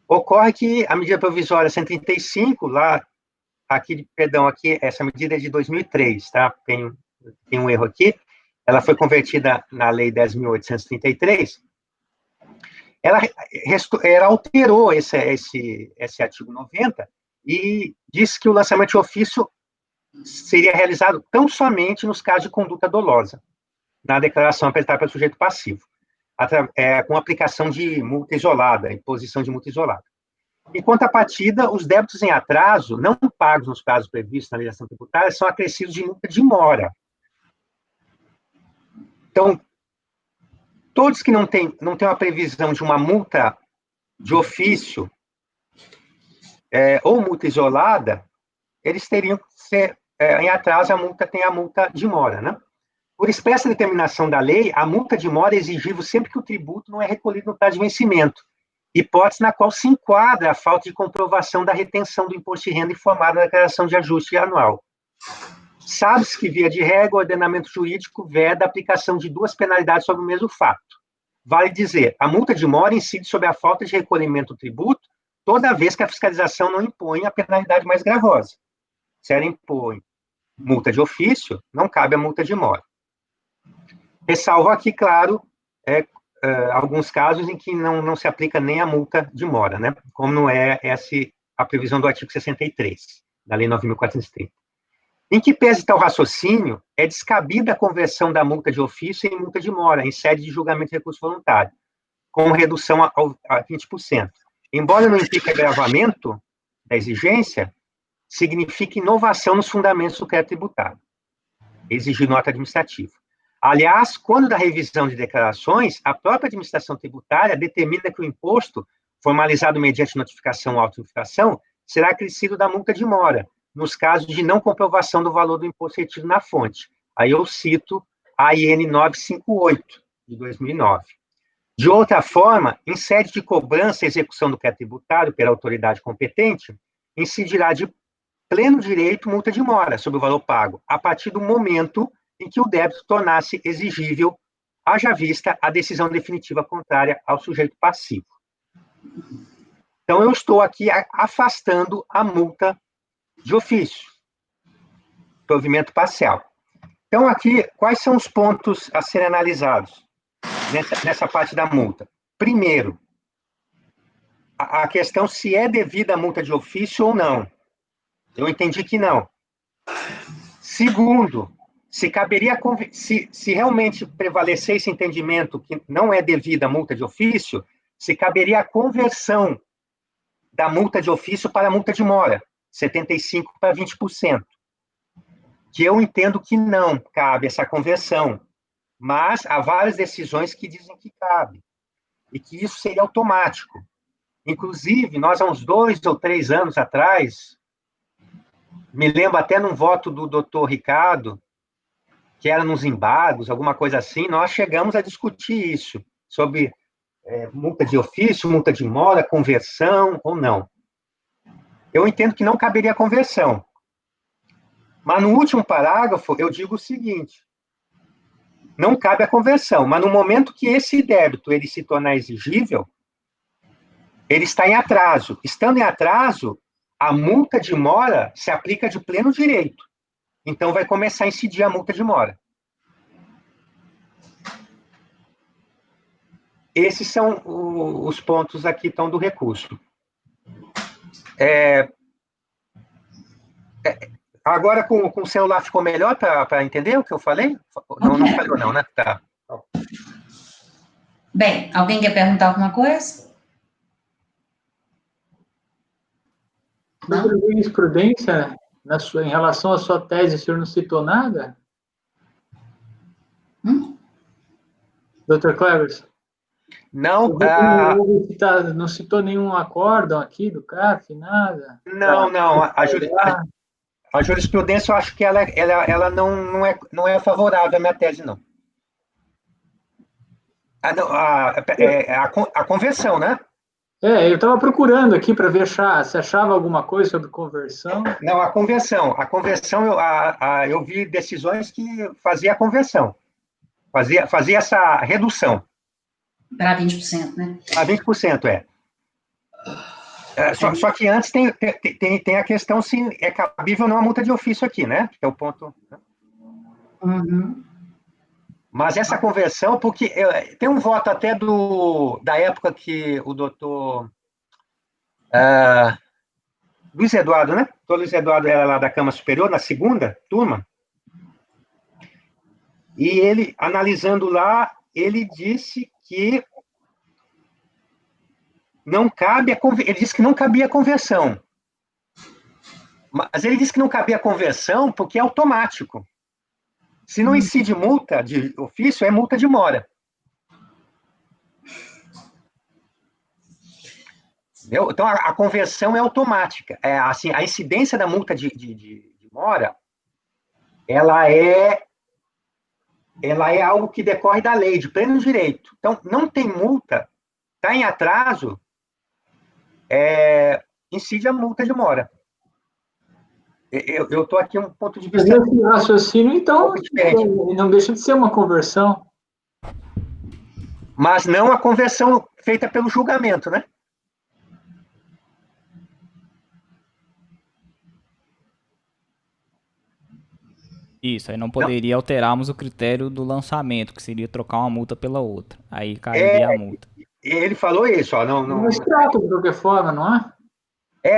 Speaker 4: Ocorre que a medida provisória 135, aqui, essa medida é de 2003, tá? Tem um erro aqui. Ela foi convertida na Lei 10.833. Ela alterou esse artigo 90 e disse que o lançamento de ofício seria realizado tão somente nos casos de conduta dolosa, na declaração apresentada pelo sujeito passivo, com aplicação de multa isolada, imposição de multa isolada. Em contrapartida, os débitos em atraso, não pagos nos prazos previstos na legislação tributária, são acrescidos de multa de mora. Então, todos que não têm uma previsão de uma multa de ofício ou multa isolada, eles teriam que ser, em atraso, tem a multa de mora, né? Por expressa determinação da lei, a multa de mora é exigível sempre que o tributo não é recolhido no prazo de vencimento, hipótese na qual se enquadra a falta de comprovação da retenção do imposto de renda informada na declaração de ajuste anual. Sabe-se que, via de regra, o ordenamento jurídico veda a aplicação de duas penalidades sobre o mesmo fato. Vale dizer, a multa de mora incide sobre a falta de recolhimento do tributo toda vez que a fiscalização não impõe a penalidade mais gravosa. Se ela impõe multa de ofício, não cabe a multa de mora. Ressalvo aqui, claro, alguns casos em que não se aplica nem a multa de mora, né? Como não é a previsão do artigo 63, da Lei 9.430. Em que pese tal raciocínio, é descabida a conversão da multa de ofício em multa de mora, em sede de julgamento de recurso voluntário, com redução a 20%. Embora não implique agravamento da exigência, significa inovação nos fundamentos do crédito tributário, exigir nota administrativa. Aliás, quando da revisão de declarações, a própria administração tributária determina que o imposto, formalizado mediante notificação ou auto-notificação, será acrescido da multa de mora, nos casos de não comprovação do valor do imposto retido na fonte. Aí eu cito a IN 958, de 2009. De outra forma, em sede de cobrança e execução do crédito tributário pela autoridade competente, incidirá de pleno direito multa de mora sobre o valor pago, a partir do momento em que o débito tornasse exigível, haja vista a decisão definitiva contrária ao sujeito passivo. Então, eu estou aqui afastando a multa de ofício, provimento parcial. Então, aqui, quais são os pontos a serem analisados nessa parte da multa? Primeiro, a questão se é devida a multa de ofício ou não. Eu entendi que não. Segundo, se realmente prevalecer esse entendimento que não é devida a multa de ofício, se caberia a conversão da multa de ofício para a multa de mora, 75% para 20%. Que eu entendo que não cabe essa conversão, mas há várias decisões que dizem que cabe, e que isso seria automático. Inclusive, nós há uns 2 ou 3 anos atrás, me lembro até num voto do doutor Ricardo, que era nos embargos, alguma coisa assim, nós chegamos a discutir isso, sobre multa de ofício, multa de mora, conversão ou não. Eu entendo que não caberia conversão. Mas no último parágrafo, eu digo o seguinte, não cabe a conversão, mas no momento que esse débito ele se tornar exigível, ele está em atraso. Estando em atraso, a multa de mora se aplica de pleno direito. Então, vai começar a incidir a multa de mora. Esses são os pontos aqui, então, do recurso. Agora, com o celular ficou melhor para entender o que eu falei? Não falhou, não, né? Tá.
Speaker 1: Bem, alguém quer perguntar alguma coisa?
Speaker 7: Sobre jurisprudência, em relação à sua tese, o senhor não citou nada? Dr. Clevers?
Speaker 4: Não,
Speaker 7: não citou nenhum acórdão aqui do CAF, nada?
Speaker 4: Não. a jurisprudência, eu acho que ela não é favorável à minha tese, não. A conversão, né?
Speaker 7: Eu estava procurando aqui para ver se achava alguma coisa sobre conversão.
Speaker 4: Não, a conversão. A conversão, eu vi decisões que fazia a conversão. Fazia essa redução.
Speaker 1: Para 20%, né?
Speaker 4: A 20%, é. Só que antes tem a questão se é cabível ou não a multa de ofício aqui, né? Que é o ponto.
Speaker 1: Uhum.
Speaker 4: Mas essa conversão, porque tem um voto até da época que o doutor Luiz Eduardo, né? O doutor Luiz Eduardo era lá da Câmara Superior, na segunda turma, e ele, analisando lá, ele disse que não cabe ele disse que não cabia a conversão. Mas ele disse que não cabia a conversão porque é automático. Se não incide multa de ofício, é multa de mora. Entendeu? Então, a conversão é automática. Assim, a incidência da multa de mora, ela é algo que decorre da lei, de pleno direito. Então, não tem multa, está em atraso, incide a multa de mora. Eu estou aqui um ponto de vista...
Speaker 7: Mas esse raciocínio, então, não deixa de ser uma conversão.
Speaker 4: Mas não a conversão feita pelo julgamento, né?
Speaker 5: Isso, aí não poderia alterarmos o critério do lançamento, que seria trocar uma multa pela outra. Aí cairia a multa.
Speaker 4: Ele falou isso, ó. Não...
Speaker 7: Mas trata de qualquer forma, não é?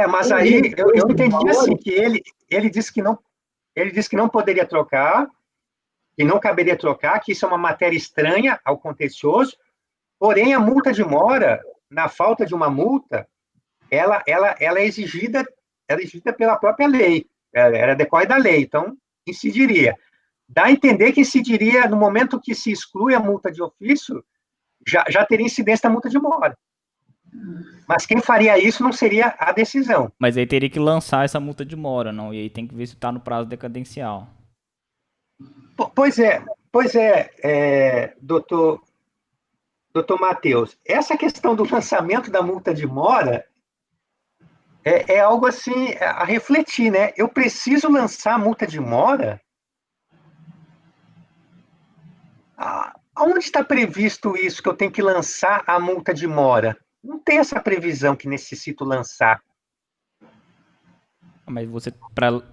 Speaker 4: Mas aí eu entendi assim, que ele disse que não poderia trocar, que não caberia trocar, que isso é uma matéria estranha ao contencioso, porém a multa de mora, na falta de uma multa, ela é exigida pela própria lei, ela decorre da lei, então incidiria. Dá a entender que incidiria no momento que se exclui a multa de ofício, já teria incidência da multa de mora. Mas quem faria isso não seria a decisão.
Speaker 5: Mas aí teria que lançar essa multa de mora, não? E aí tem que ver se está no prazo decadencial.
Speaker 4: Pois é, doutor Matheus. Essa questão do lançamento da multa de mora é algo assim a refletir, né? Eu preciso lançar a multa de mora? Aonde está previsto isso, que eu tenho que lançar a multa de mora? Não tem essa previsão que necessito lançar.
Speaker 5: Mas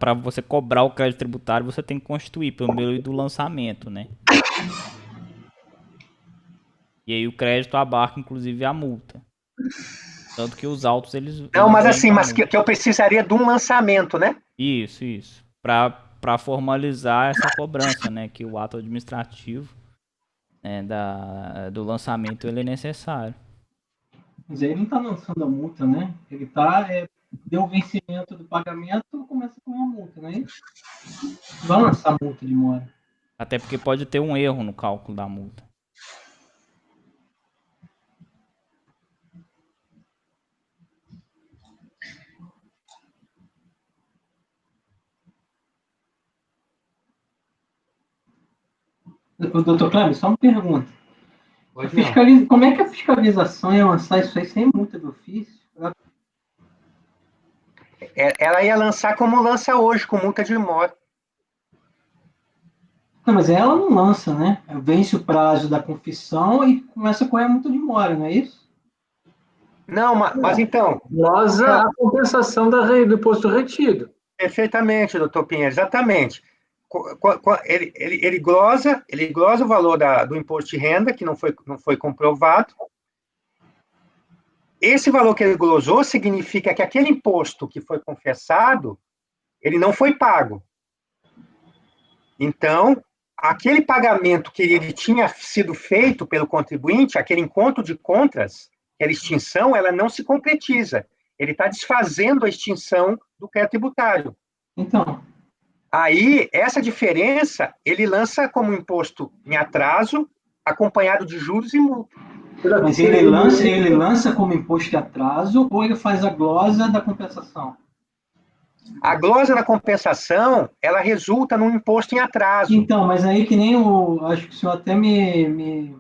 Speaker 5: para você cobrar o crédito tributário, você tem que constituir pelo meio do lançamento, né? E aí o crédito abarca, inclusive, a multa. Tanto que os autos, eles...
Speaker 4: Não, mas assim, que eu precisaria de um lançamento, né?
Speaker 5: Isso. Para formalizar essa cobrança, né? Que o ato administrativo, né, do lançamento, ele é necessário.
Speaker 8: Mas aí ele não está lançando a multa, né? Ele deu o vencimento do pagamento, começa com a multa, não é isso? Vai lançar a multa de mora.
Speaker 5: Até porque pode ter um erro no cálculo da multa.
Speaker 8: Doutor Cleber, só uma pergunta.
Speaker 4: Não.
Speaker 8: Como é que a fiscalização ia lançar isso aí sem multa de ofício?
Speaker 4: Ela ia lançar como lança hoje, com multa de mora.
Speaker 8: Não, mas ela não lança, né? Vence o prazo da confissão e começa a correr a multa de mora, não é isso?
Speaker 4: Não, mas então...
Speaker 7: Glosa a compensação do imposto retido.
Speaker 4: Perfeitamente, doutor Pinheiro, exatamente. Ele glosa o valor do imposto de renda, que não foi comprovado. Esse valor que ele glosou significa que aquele imposto que foi confessado, ele não foi pago. Então, aquele pagamento que ele tinha sido feito pelo contribuinte, aquele encontro de contras, aquela extinção, ela não se concretiza. Ele está desfazendo a extinção do crédito tributário.
Speaker 8: Então.
Speaker 4: Aí, essa diferença, ele lança como imposto em atraso, acompanhado de juros e multa.
Speaker 8: Mas ele lança como imposto de atraso ou ele faz a glosa da compensação?
Speaker 4: A glosa da compensação, ela resulta num imposto em atraso.
Speaker 8: Então, mas aí que nem acho que o senhor até me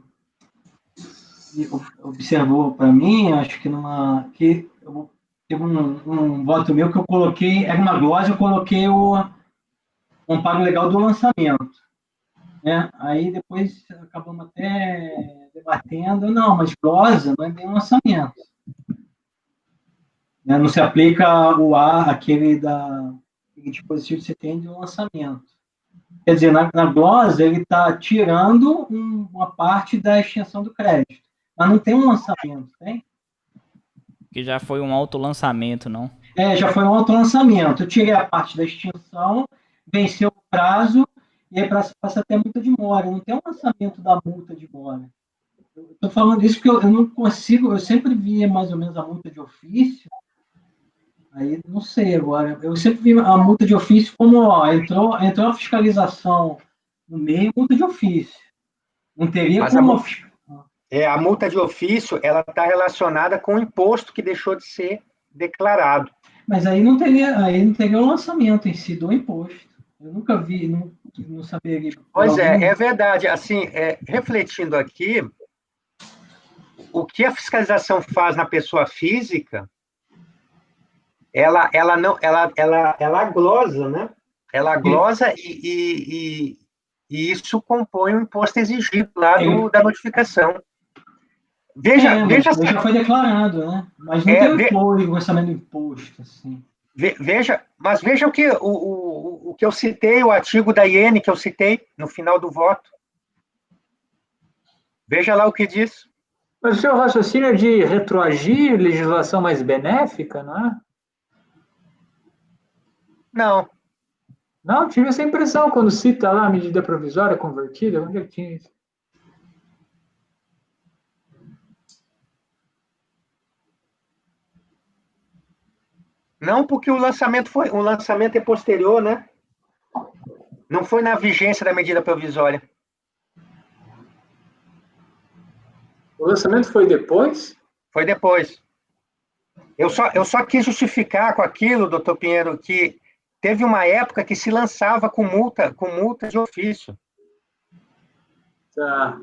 Speaker 8: observou para mim, acho que teve um voto meu que eu coloquei, era uma glosa, eu coloquei o amparo legal do lançamento, né? Aí depois acabamos até debatendo, não, mas glosa não é bem um lançamento, né? Não se aplica aquele dispositivo que você tem de lançamento. Quer dizer, na glosa ele está tirando uma parte da extensão do crédito, mas não tem um lançamento, tem?
Speaker 5: Que já foi um autolançamento, não?
Speaker 8: Já foi um autolançamento. Eu tirei a parte da extinção, venceu o prazo, e aí passa até multa de mora. Não tem um lançamento da multa de mora. Eu estou falando isso porque eu não consigo, eu sempre via mais ou menos a multa de ofício, aí não sei agora. Eu sempre vi a multa de ofício como, entrou a fiscalização no meio, multa de ofício. Não teria
Speaker 4: Mas
Speaker 8: como...
Speaker 4: a multa de ofício, ela está relacionada com o imposto que deixou de ser declarado.
Speaker 8: Mas aí não teria o lançamento em si do imposto. Eu nunca vi, não saberia.
Speaker 4: Pois é verdade. Assim, refletindo aqui, o que a fiscalização faz na pessoa física, ela glosa, né? Ela glosa e isso compõe o imposto exigido lá da notificação. Veja
Speaker 8: já foi declarado, né? Mas não tem o orçamento do imposto, assim.
Speaker 4: Veja o que eu citei, o artigo da IN que eu citei no final do voto. Veja lá o que diz.
Speaker 7: Mas o seu raciocínio é de retroagir legislação mais benéfica, não é?
Speaker 4: Não.
Speaker 7: Não, tive essa impressão quando cita lá a medida provisória convertida. Onde é que tinha isso?
Speaker 4: Não, porque o lançamento é posterior, né? Não foi na vigência da medida provisória.
Speaker 7: O lançamento foi depois?
Speaker 4: Foi depois. Eu só quis justificar com aquilo, doutor Pinheiro, que teve uma época que se lançava com multa de ofício.
Speaker 7: Tá.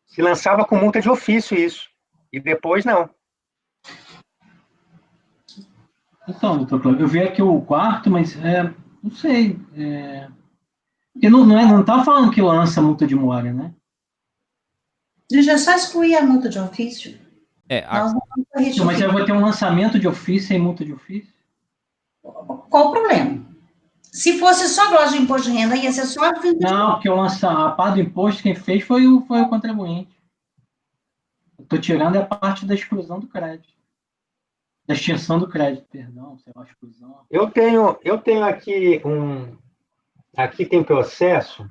Speaker 4: Se lançava com multa de ofício isso. E depois não.
Speaker 8: Então, doutor Cláudio, eu vi aqui o quarto, mas não sei. Porque não está falando que lança multa de mora, né?
Speaker 1: Ele já só excluía a multa de ofício.
Speaker 8: Nós vamos corrigir. Mas eu vou ter um lançamento de ofício sem multa de ofício?
Speaker 1: Qual o problema? Se fosse só glosa de imposto de renda, ia ser só...
Speaker 8: Não, porque a parte do imposto, quem fez foi o contribuinte. Eu estou tirando a parte da exclusão do crédito. Da extinção do crédito, perdão, sei lá, exclusão.
Speaker 4: Eu tenho aqui Aqui tem processo.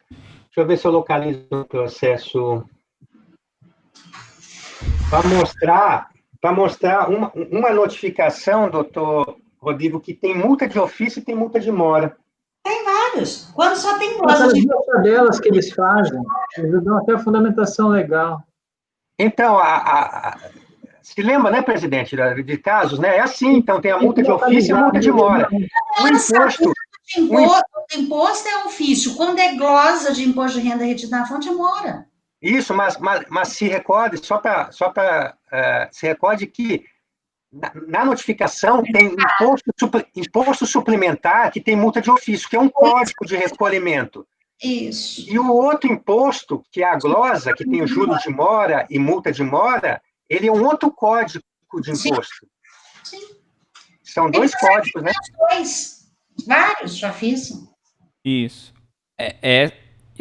Speaker 4: Deixa eu ver se eu localizo o processo para mostrar uma notificação, doutor Rodrigo, que tem multa de ofício e tem multa de mora.
Speaker 1: Tem vários. Quando só tem glosa de...
Speaker 7: delas que eles fazem, eles dão até a fundamentação legal.
Speaker 4: Então, se lembra, né, presidente, de casos, né? É assim, então tem a multa de ofício e a multa de mora.
Speaker 1: O imposto é ofício. Quando é glosa de imposto de renda retida na fonte, é mora.
Speaker 4: Isso, mas se recorde, se recorde que na notificação tem imposto suplementar que tem multa de ofício, que é um código de recolhimento.
Speaker 1: Isso.
Speaker 4: E o outro imposto, que é a glosa, que tem o juros de mora e multa de mora, ele é um outro código de imposto.
Speaker 1: Sim.
Speaker 4: São dois códigos, né?
Speaker 1: Vários, já fiz.
Speaker 5: Isso.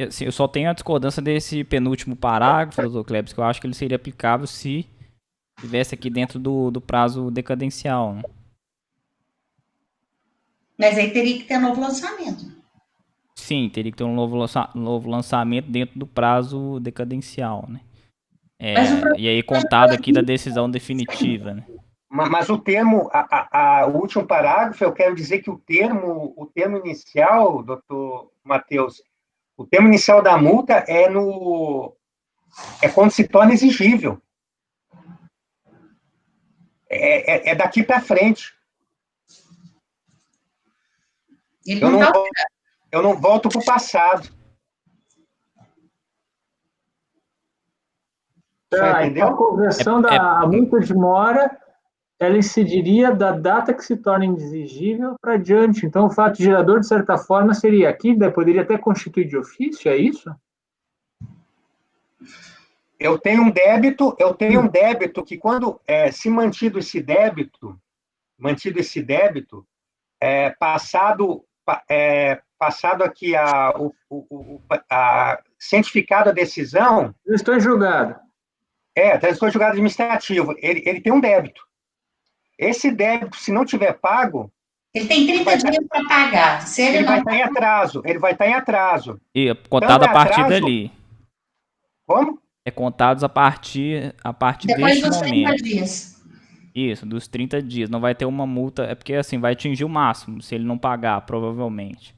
Speaker 5: Assim, eu só tenho a discordância desse penúltimo parágrafo, doutor Klebs, que eu acho que ele seria aplicável se estivesse aqui dentro do prazo decadencial, né?
Speaker 1: Mas aí teria que ter novo lançamento.
Speaker 5: Sim, teria que ter um novo lançamento dentro do prazo decadencial, né? E aí contado aqui da decisão definitiva, né?
Speaker 4: Mas o termo, o último parágrafo, eu quero dizer que o termo inicial, doutor Matheus, o termo inicial da multa é quando se torna exigível. É daqui para frente.
Speaker 1: Ele
Speaker 4: Eu
Speaker 1: não
Speaker 4: não,
Speaker 1: está
Speaker 4: eu não volto para o passado. Você
Speaker 7: Tá, então a
Speaker 4: entendeu?
Speaker 7: conversão
Speaker 5: É,
Speaker 7: da multa de mora, ela incidiria da data que se torna inexigível para diante. Então, o fato gerador, de certa forma, seria aqui, né, poderia até constituir de ofício, é isso?
Speaker 4: Eu tenho um débito que quando se mantido esse débito, passado aqui a cientificado a decisão,
Speaker 7: Eu estou em julgado.
Speaker 4: transitor julgado administrativo, ele tem um débito. Esse débito, se não tiver pago,
Speaker 1: Ele tem 30 dias para pagar. Se ele
Speaker 4: ele vai
Speaker 1: não
Speaker 4: estar em atraso. Ele vai estar em atraso.
Speaker 5: e é
Speaker 4: Estando
Speaker 5: contado
Speaker 4: em
Speaker 5: a partir
Speaker 4: atraso,
Speaker 5: dali.
Speaker 4: como?
Speaker 5: É contados a partir
Speaker 1: depois
Speaker 5: deste
Speaker 1: dos 30
Speaker 5: momento.
Speaker 1: dias.
Speaker 5: Isso, dos 30 dias. Não vai ter uma multa. É porque assim, vai atingir o máximo se ele não pagar, provavelmente.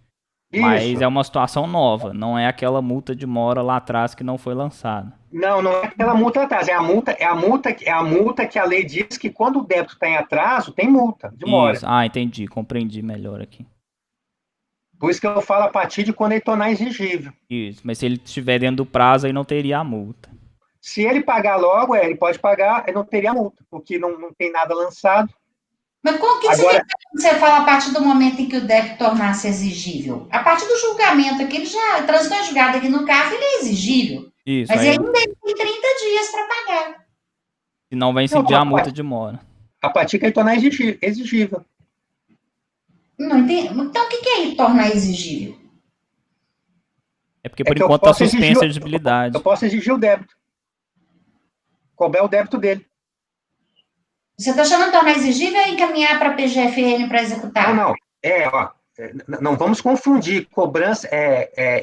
Speaker 5: Mas
Speaker 4: Isso.
Speaker 5: é uma situação nova. Não é aquela multa de mora lá atrás que não foi lançada.
Speaker 4: Não, não é aquela multa atrás. É a multa que a lei diz que quando o débito está em atraso, tem multa, demora.
Speaker 5: Isso. Ah, entendi. Compreendi melhor aqui.
Speaker 4: Por isso que eu falo a partir de quando ele tornar exigível.
Speaker 5: Isso. Mas se ele estiver dentro do prazo, aí não teria a multa.
Speaker 4: Se ele pagar logo, ele pode pagar, ele não teria multa, porque não tem nada lançado.
Speaker 1: Mas o que você quer
Speaker 4: Agora,
Speaker 1: dizer quando você fala a partir do momento em que o débito tornar-se exigível? A partir do julgamento, aqui ele já transitou julgado aqui no CARF, ele é exigível.
Speaker 5: Isso.
Speaker 1: Mas
Speaker 5: Aí
Speaker 1: ainda ele tem 30 dias para pagar.
Speaker 5: senão vai
Speaker 4: não,
Speaker 5: incidir a multa de mora.
Speaker 4: a partir que ele tornar exigível.
Speaker 1: Não entendi. Então, o que é ele tornar exigível?
Speaker 5: É porque por
Speaker 4: que eu
Speaker 5: enquanto tá
Speaker 4: posso exigir,
Speaker 5: suspensa a
Speaker 4: eu
Speaker 5: elegibilidade.
Speaker 4: posso exigir o débito. Cobrar o débito dele.
Speaker 1: Você está chamando de tornar exigível e encaminhar para a PGFN para executar?
Speaker 4: Não. Não vamos confundir cobrança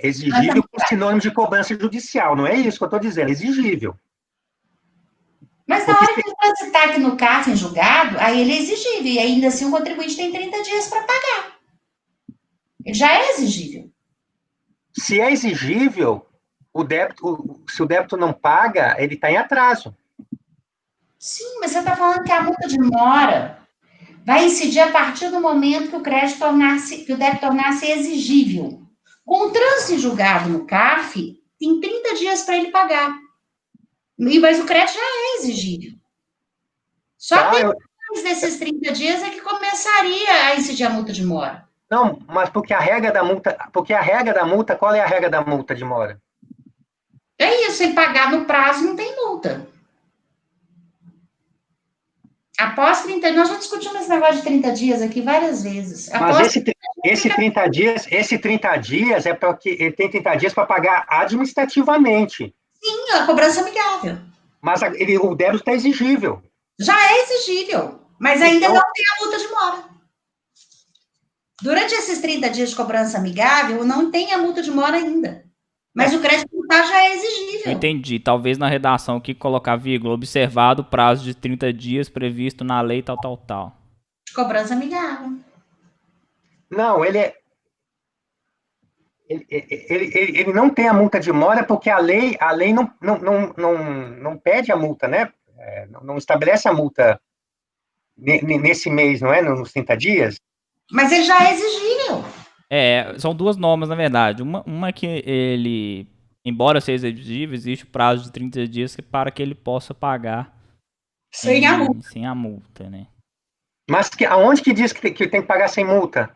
Speaker 4: exigível com sinônimo de cobrança judicial. Não é isso que eu estou dizendo, exigível.
Speaker 1: Mas na hora que ele transitar aqui no CARF em julgado, aí ele é exigível. E ainda assim o contribuinte tem 30 dias para pagar. Ele já é exigível.
Speaker 4: Se é exigível, se o débito não paga, ele está em atraso.
Speaker 1: Sim, mas você está falando que a multa de mora vai incidir a partir do momento que o débito tornar-se exigível. Com o trânsito em julgado no CARF, tem 30 dias para ele pagar. Mas o crédito já é exigível. Só depois desses 30 dias é que começaria a incidir a multa de mora.
Speaker 4: Não, mas porque a regra da multa, qual é a regra da multa de mora?
Speaker 1: É isso, sem pagar no prazo não tem multa. Após 30 dias, nós já discutimos esse negócio de 30 dias aqui várias vezes.
Speaker 4: Mas esse 30 dias é porque ele tem 30 dias para pagar administrativamente.
Speaker 1: Sim, a cobrança amigável.
Speaker 4: Mas o débito está exigível.
Speaker 1: Já é exigível, mas ainda
Speaker 4: Então,
Speaker 1: não tem a multa de mora. Durante esses 30 dias de cobrança amigável, não tem a multa de mora ainda. Mas o crédito tributário já é exigível.
Speaker 5: Eu entendi. Talvez na redação aqui colocar vírgula, observado o prazo de 30 dias previsto na lei tal.
Speaker 1: De cobrança amigável.
Speaker 4: Não, ele não tem a multa de mora porque a lei não pede a multa, né? Não estabelece a multa nesse mês, não é? Nos 30 dias.
Speaker 1: Mas ele já é exigível.
Speaker 5: São duas normas, na verdade. Uma que ele, embora seja exigível, existe o prazo de 30 dias para que ele possa pagar
Speaker 1: sem
Speaker 5: a multa, né?
Speaker 4: Mas aonde que diz que tem que pagar sem multa?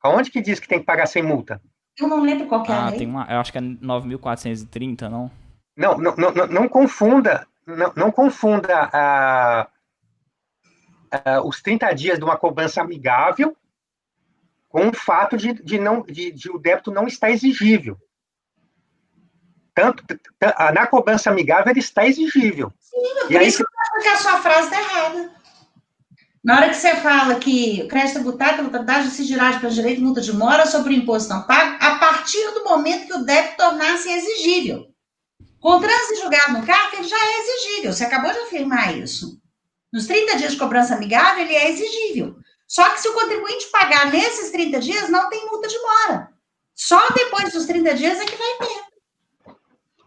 Speaker 4: Aonde que diz que tem que pagar sem multa?
Speaker 1: Eu não lembro qual que é a lei.
Speaker 5: Eu acho que é 9.430, não?
Speaker 4: Não confunda, os 30 dias de uma cobrança amigável com o fato de o débito não estar exigível. Na cobrança amigável ele está exigível.
Speaker 1: Sim, por isso que eu acho que a sua frase está errada. Na hora que você fala que o crédito tributário pela totalidade incidirá para direito de multa de mora sobre o imposto não pago, a partir do momento que o débito tornar-se exigível. Com o trânsito julgado no CARF, ele já é exigível. Você acabou de afirmar isso. Nos 30 dias de cobrança amigável, ele é exigível. Só que se o contribuinte pagar nesses 30 dias, não tem multa de mora. Só depois dos 30 dias é que vai ter.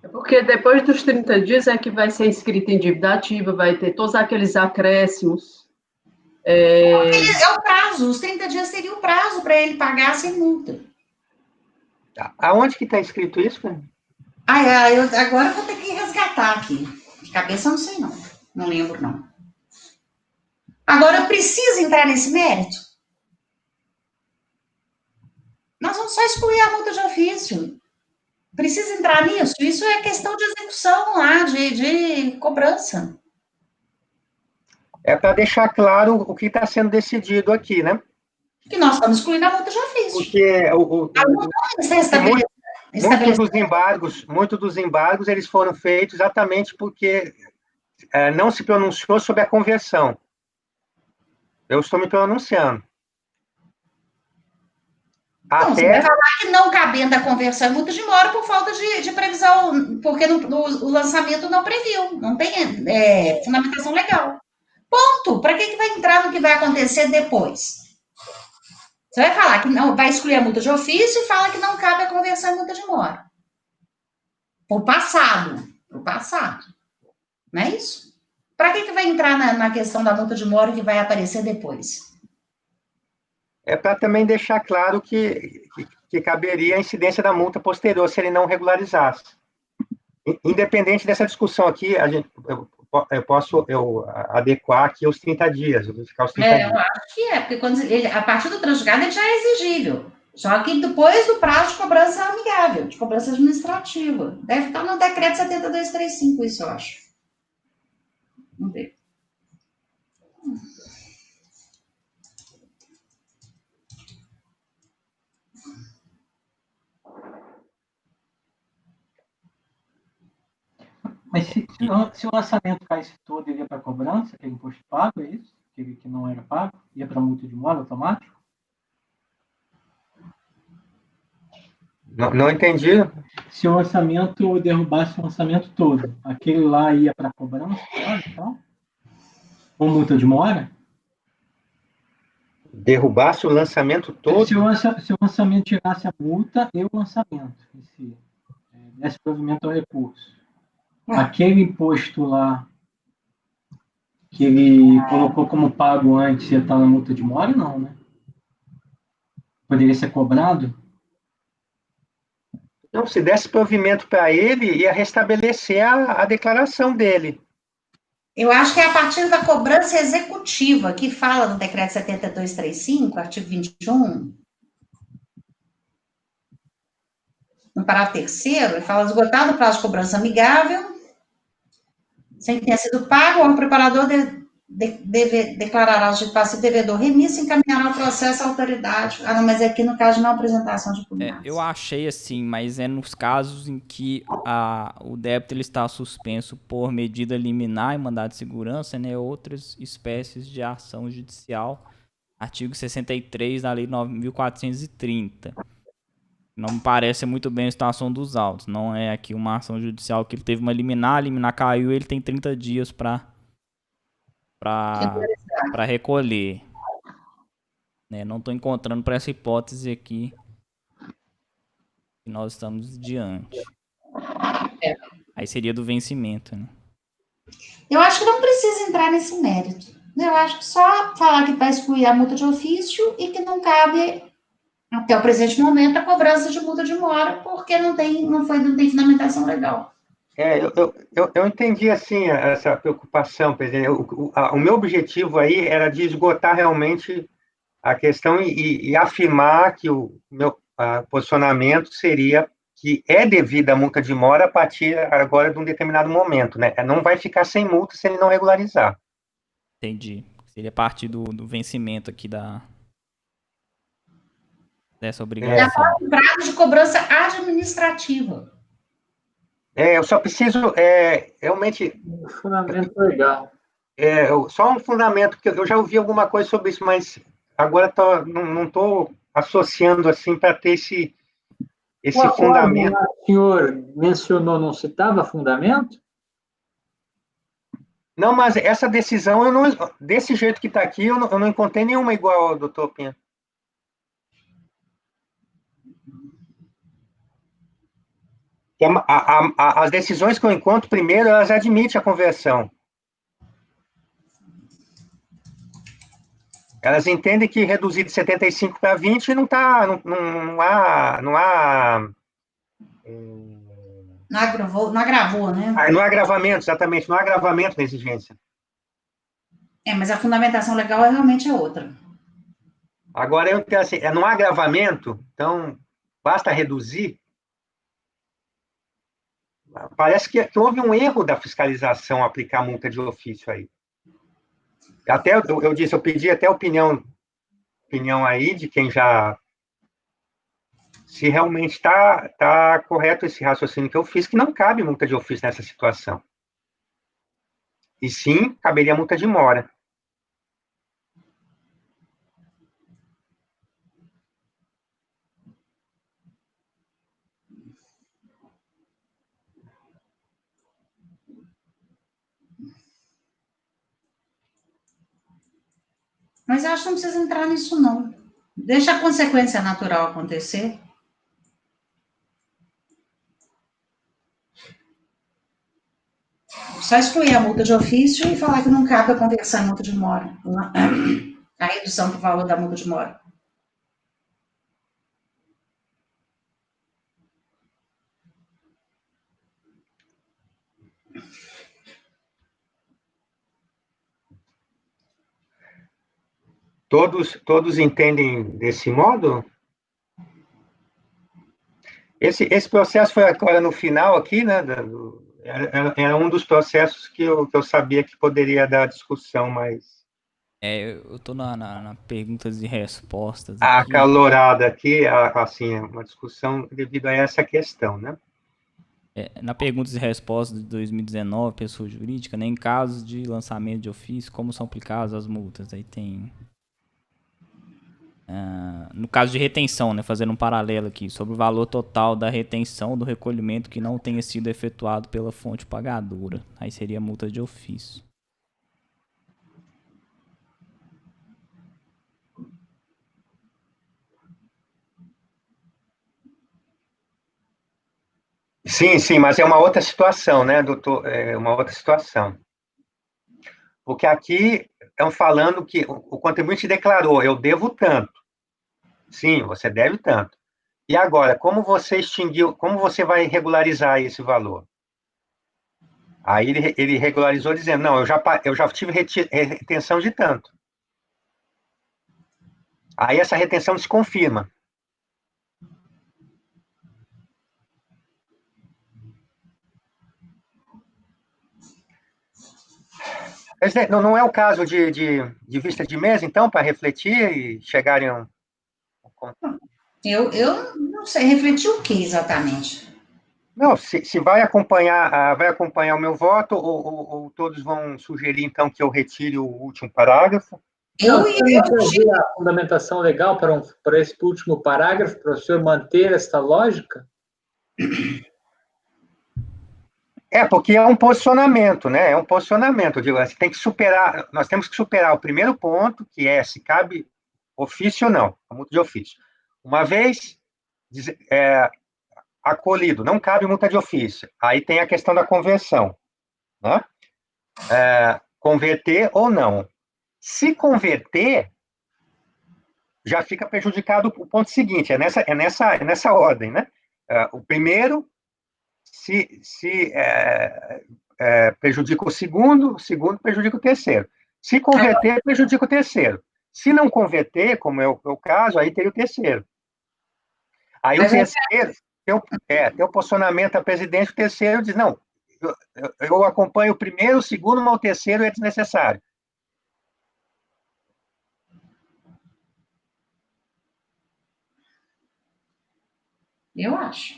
Speaker 6: É porque depois dos 30 dias é que vai ser inscrita em dívida ativa, vai ter todos aqueles acréscimos.
Speaker 1: É o prazo, os 30 dias seria o prazo para ele pagar sem multa.
Speaker 4: Aonde que está escrito isso, cara?
Speaker 1: Agora eu vou ter que resgatar aqui. De cabeça eu não sei, não. Não lembro, não. Agora, eu preciso entrar nesse mérito? Nós vamos só excluir a multa de ofício. Precisa entrar nisso? Isso é questão de execução lá, de cobrança.
Speaker 4: É para deixar claro o que está sendo decidido aqui, né?
Speaker 1: Que nós estamos excluindo a multa de ofício.
Speaker 4: Porque
Speaker 1: A multa não está estabelecida.
Speaker 4: Muitos dos embargos eles foram feitos exatamente porque não se pronunciou sobre a conversão. Eu estou me pronunciando.
Speaker 1: Não, você vai falar que não cabendo a conversão é multa de mora por falta de previsão, porque o lançamento não previu, não tem fundamentação legal. Ponto. Para que vai entrar no que vai acontecer depois? Você vai falar que não vai excluir a multa de ofício e fala que não cabe a conversão em multa de mora. Por passado. Não é isso? Para que vai entrar na questão da multa de mora que vai aparecer depois?
Speaker 4: É para também deixar claro que caberia a incidência da multa posterior se ele não regularizasse. Independente dessa discussão aqui, eu posso adequar aqui os 30 dias, eu vou ficar os 30 dias.
Speaker 1: Eu acho que porque a partir do transjugado ele já é exigível. Só que depois do prazo de cobrança amigável, de cobrança administrativa. Deve estar no decreto 7235, isso eu acho. Vamos ver.
Speaker 8: Mas se o lançamento caísse todo, ele ia para cobrança, aquele imposto pago, é isso? Aquele que não era pago, ia para multa de mora automático?
Speaker 4: Não entendi.
Speaker 8: Se o orçamento derrubasse o orçamento todo, aquele lá ia para cobrança, então? Ou multa de mora?
Speaker 4: Derrubasse o lançamento todo?
Speaker 8: Se o lançamento tirasse a multa e o lançamento, desse provimento ao recurso. Aquele imposto lá que ele colocou como pago antes ia estar na multa de mora, não, né? Poderia ser cobrado?
Speaker 4: Não, se desse provimento para ele, ia restabelecer a declaração dele.
Speaker 1: Eu acho que é a partir da cobrança executiva, que fala no decreto 7235, artigo 21, no parágrafo 3º, ele fala esgotado o prazo de cobrança amigável, sem que tenha sido pago, o preparador declarará ao passivo devedor remissa e encaminhará o processo à autoridade. Não, mas aqui no caso não apresentação de publicação.
Speaker 5: Eu achei assim, mas é nos casos em que o débito ele está suspenso por medida liminar e mandado de segurança, né, outras espécies de ação judicial, artigo 63 da Lei 9.430. Não me parece muito bem a situação dos autos. Não é aqui uma ação judicial que ele teve uma liminar, a liminar caiu, ele tem 30 dias para recolher. Né? Não estou encontrando para essa hipótese aqui que nós estamos diante. Aí seria do vencimento. Né?
Speaker 1: Eu acho que não precisa entrar nesse mérito. Eu acho que só falar que vai excluir a multa de ofício e que não cabe, até o presente momento, a cobrança de multa de mora, porque não tem fundamentação legal.
Speaker 4: Eu entendi, assim, essa preocupação, presidente. O meu objetivo aí era de esgotar realmente a questão e afirmar que o meu posicionamento seria que é devida a multa de mora a partir agora de um determinado momento, né? Não vai ficar sem multa se ele não regularizar.
Speaker 5: Entendi. Seria a partir do vencimento aqui dessa obrigação.
Speaker 1: É prazo de cobrança administrativa.
Speaker 4: Eu só preciso realmente...
Speaker 7: Um fundamento legal.
Speaker 4: Só um fundamento, porque eu já ouvi alguma coisa sobre isso, mas agora não estou associando assim para ter esse fundamento.
Speaker 7: O senhor mencionou, não citava fundamento?
Speaker 4: Não, mas essa decisão, desse jeito que está aqui, eu não encontrei nenhuma igual, doutor Pinha. As decisões que eu encontro, primeiro, elas admitem a conversão. Elas entendem que reduzir de 75 para 20 não tá,
Speaker 1: Não agravou, né?
Speaker 4: não há agravamento, exatamente, não há agravamento da exigência.
Speaker 1: Mas a fundamentação legal realmente é outra.
Speaker 4: Agora, eu tenho assim, não há agravamento, então basta reduzir. Parece que houve um erro da fiscalização aplicar multa de ofício aí. Até eu disse, eu pedi até opinião aí de quem já, se realmente está correto esse raciocínio que eu fiz, que não cabe multa de ofício nessa situação. E sim, caberia multa de mora.
Speaker 1: Mas eu acho que não precisa entrar nisso, não. Deixa a consequência natural acontecer. Só excluir a multa de ofício e falar que não cabe a conversão em multa de mora. A redução do valor da multa de mora.
Speaker 4: Todos entendem desse modo? Esse processo foi agora no final aqui, né? Era um dos processos que eu sabia que poderia dar discussão, mas
Speaker 5: Eu tô na perguntas e respostas
Speaker 4: a
Speaker 5: aqui.
Speaker 4: acalorada aqui, assim, uma discussão devido a essa questão, né?
Speaker 5: Na perguntas e respostas de 2019, pessoa jurídica, né, em casos de lançamento de ofício, como são aplicadas as multas? Aí tem... no caso de retenção, né, fazendo um paralelo aqui, sobre o valor total da retenção do recolhimento que não tenha sido efetuado pela fonte pagadora. Aí seria multa de ofício.
Speaker 4: Sim, mas é uma outra situação, né, doutor? É uma outra situação. Porque aqui estão falando que o contribuinte declarou, eu devo tanto. Sim, você deve tanto. E agora, como você extinguiu, como você vai regularizar esse valor? Aí ele regularizou dizendo, não, eu já tive retenção de tanto. Aí essa retenção se confirma. Não é o caso de vista de mesa, então, para refletir e chegarem a um...
Speaker 1: Eu não sei, refletir o que exatamente?
Speaker 4: Não, se vai acompanhar o meu voto, ou todos vão sugerir, então, que eu retire o último parágrafo?
Speaker 7: Não,
Speaker 1: Eu
Speaker 7: você
Speaker 1: ia
Speaker 7: não trazer a fundamentação legal para esse último parágrafo, para o senhor manter esta lógica?
Speaker 4: Porque é um posicionamento, né? É um posicionamento, digo, você tem que superar, nós temos que superar o primeiro ponto, que é se cabe ofício ou não, a multa de ofício. Uma vez acolhido, não cabe multa de ofício. Aí tem a questão da conversão, né? Converter ou não. Se converter, já fica prejudicado o ponto seguinte, é nessa ordem, né? O primeiro, se prejudica o segundo prejudica o terceiro. Se converter, prejudica o terceiro. Se não converter, como é o caso, aí teria o terceiro. Aí o terceiro tem o posicionamento da presidente, o terceiro diz, não, eu acompanho o primeiro, o segundo, mas o terceiro é desnecessário.
Speaker 1: Eu acho.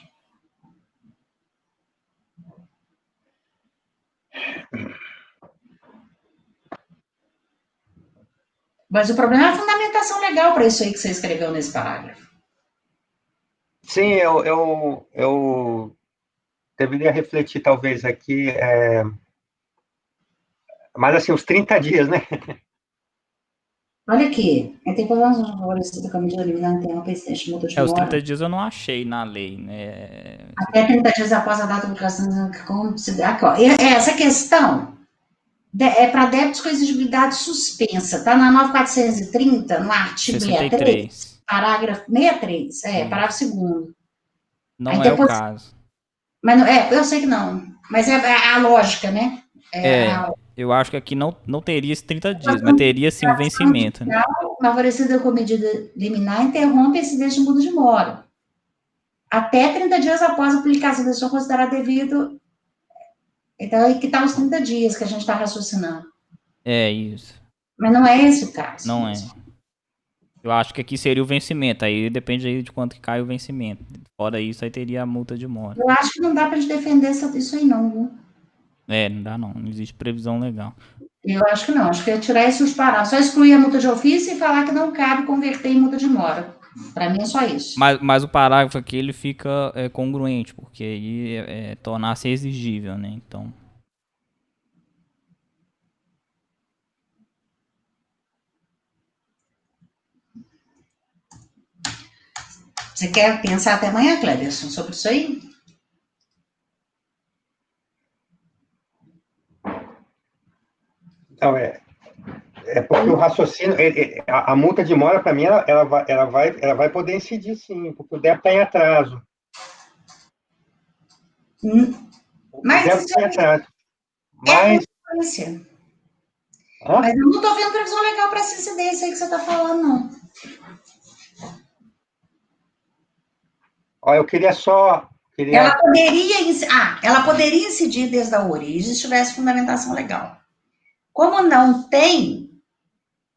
Speaker 1: Mas o problema é a fundamentação legal para isso aí que você escreveu nesse parágrafo.
Speaker 4: Sim, eu deveria refletir, talvez, aqui, mas assim, uns 30 dias, né?
Speaker 1: Olha aqui, tem problemas no favorecimento da medida liminar tem uma persistente multa de
Speaker 5: Os 30
Speaker 1: mora.
Speaker 5: dias eu não achei na lei, né?
Speaker 1: Até 30 dias após a data de publicação, como se dá. Essa questão É para débitos com exigibilidade suspensa. Está na 9430, no artigo 63,
Speaker 5: 63.
Speaker 1: parágrafo 63,
Speaker 5: Isso.
Speaker 1: parágrafo 2º.
Speaker 5: Não
Speaker 1: Aí
Speaker 5: é o
Speaker 1: depois,
Speaker 5: caso.
Speaker 1: mas eu sei que não, mas é a lógica, né?
Speaker 5: Eu acho que aqui não teria esses 30 dias, mas teria sim o vencimento, né?
Speaker 1: Favorecida com medida liminar, interrompe esse incidente de multa de mora. Até 30 dias após a publicação da decisão considerada devido. Então, aí que está os 30 dias que a gente está raciocinando.
Speaker 5: É isso.
Speaker 1: Mas não é esse o caso.
Speaker 5: Não é. Eu acho que aqui seria o vencimento. Aí depende aí de quanto que cai o vencimento. Fora isso, aí teria a multa de mora.
Speaker 1: Eu acho que não dá para gente defender isso aí, não, viu?
Speaker 5: Não dá não. Não existe previsão legal.
Speaker 1: Eu acho que não. Acho que ia tirar esses parágrafos. Só excluir a multa de ofício e falar que não cabe converter em multa de mora. Para mim é só isso.
Speaker 5: Mas o parágrafo aqui, ele fica congruente, porque aí tornar-se exigível, né? Então...
Speaker 1: Você quer pensar até amanhã, Cleberson, sobre isso aí?
Speaker 4: Então, porque o raciocínio, a multa de mora, para mim, ela vai poder incidir, sim, porque o débito está em atraso.
Speaker 1: Mas
Speaker 4: o débito está em atraso. Mas
Speaker 1: eu não estou vendo previsão legal para essa incidência aí que você está falando, não.
Speaker 4: Ó, eu queria só...
Speaker 1: Ela poderia incidir desde a origem se tivesse fundamentação legal. Como não tem,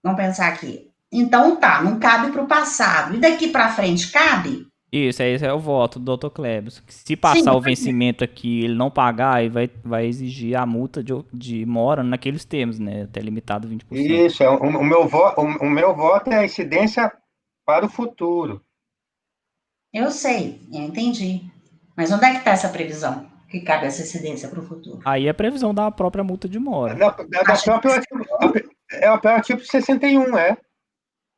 Speaker 1: vamos pensar aqui, então tá, não cabe para o passado. E daqui para frente cabe?
Speaker 5: Isso, esse é o voto do Dr. Klebs. Se passar o vencimento aqui e ele não pagar, aí vai exigir a multa de mora naqueles termos, né? Até limitado 20%.
Speaker 4: Isso, o meu voto é a incidência para o futuro.
Speaker 1: Eu sei, entendi. Mas onde é que está essa previsão? Que cabe essa incidência para o futuro?
Speaker 5: Aí é a previsão da própria multa de mora.
Speaker 4: É o artigo 61,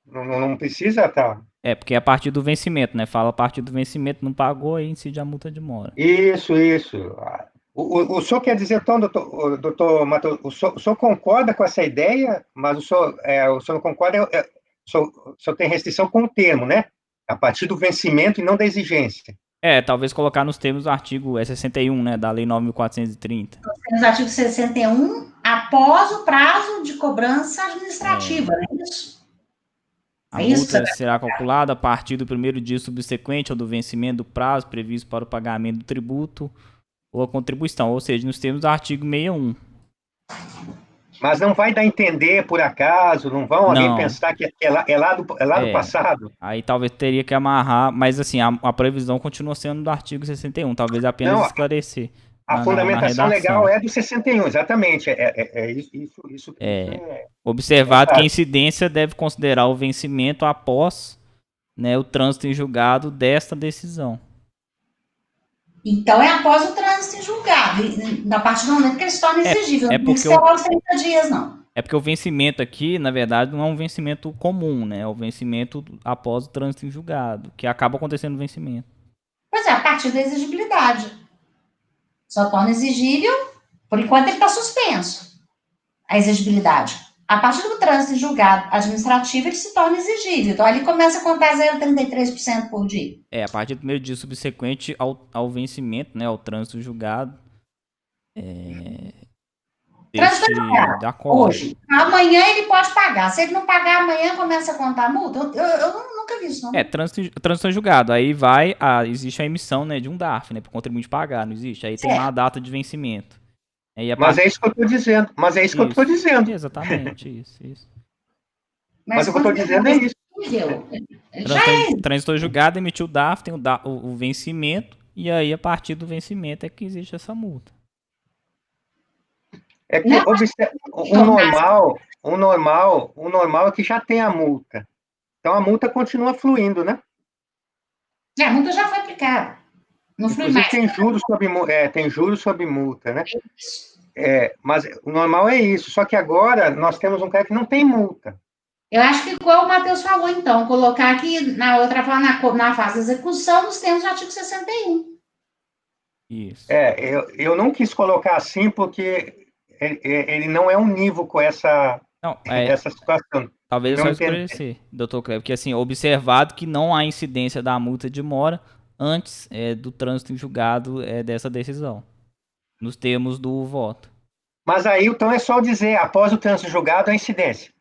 Speaker 4: Não precisa estar.
Speaker 5: Porque é a partir do vencimento, né? Fala a partir do vencimento, não pagou, aí incide a multa de mora.
Speaker 4: Isso. O senhor quer dizer, então, doutor Matheus, o senhor concorda com essa ideia, mas o senhor não concorda, o senhor tem restrição com o termo, né? A partir do vencimento e não da exigência.
Speaker 5: Talvez colocar nos termos do artigo 61, né, da Lei 9.430.
Speaker 1: Nos artigos 61, após o prazo de cobrança administrativa, não é isso?
Speaker 5: A multa será calculada a partir do primeiro dia subsequente ao do vencimento do prazo previsto para o pagamento do tributo ou a contribuição, ou seja, nos termos do artigo 61.
Speaker 4: Mas não vai dar a entender, por acaso, não vão alguém pensar que é lá do passado?
Speaker 5: Aí talvez teria que amarrar, mas assim, a previsão continua sendo do artigo 61, talvez apenas esclarecer.
Speaker 4: A fundamentação legal é do 61, exatamente. Isso
Speaker 5: observado que a incidência deve considerar o vencimento após, né, o trânsito em julgado desta decisão.
Speaker 1: Então é após o trânsito em julgado, na partir do momento que ele se torna exigível, não
Speaker 5: porque
Speaker 1: esperar os 30 dias, não.
Speaker 5: É porque o vencimento aqui, na verdade, não é um vencimento comum, né? É o vencimento após o trânsito em julgado, que acaba acontecendo o vencimento.
Speaker 1: Pois é, a partir da exigibilidade. Só torna exigível, por enquanto ele está suspenso, a exigibilidade. A partir do trânsito em julgado administrativo, ele se torna exigível. Então, ali começa a contar 0,33% por dia.
Speaker 5: A partir do primeiro dia subsequente ao vencimento, né, ao trânsito julgado.
Speaker 1: Trânsito julgado, hoje. Amanhã ele pode pagar. Se ele não pagar amanhã, começa a contar a multa. Eu nunca vi isso, não.
Speaker 5: Trânsito julgado. Aí existe a emissão, né, de um DARF, né, para o contribuinte pagar, não existe? Aí tem uma data de vencimento.
Speaker 4: Mas é isso que eu estou dizendo.
Speaker 5: Exatamente, isso.
Speaker 4: Mas o que eu estou dizendo é isso.
Speaker 5: Trânsito julgado, emitiu o DARF, tem o vencimento, e aí a partir do vencimento é que existe essa multa.
Speaker 4: É que o normal é que já tem a multa. Então a multa continua fluindo, né?
Speaker 1: A multa já foi aplicada. Não flui mais.
Speaker 4: Tem juros sobre multa, né? Mas o normal é isso. Só que agora nós temos um cara que não tem multa.
Speaker 1: Eu acho que igual o Matheus falou, então, colocar aqui na fase de execução, nos termos do artigo 61.
Speaker 5: Isso.
Speaker 4: Eu não quis colocar assim porque ele não é unívoco
Speaker 5: Não,
Speaker 4: essa situação.
Speaker 5: talvez é
Speaker 4: Não
Speaker 5: só
Speaker 4: entendi.
Speaker 5: esclarecer, doutor Kleber, porque assim, observado que não há incidência da multa de mora antes do trânsito em julgado dessa decisão, nos termos do voto.
Speaker 4: Mas aí, então, é só dizer, após o trânsito julgado, a incidência.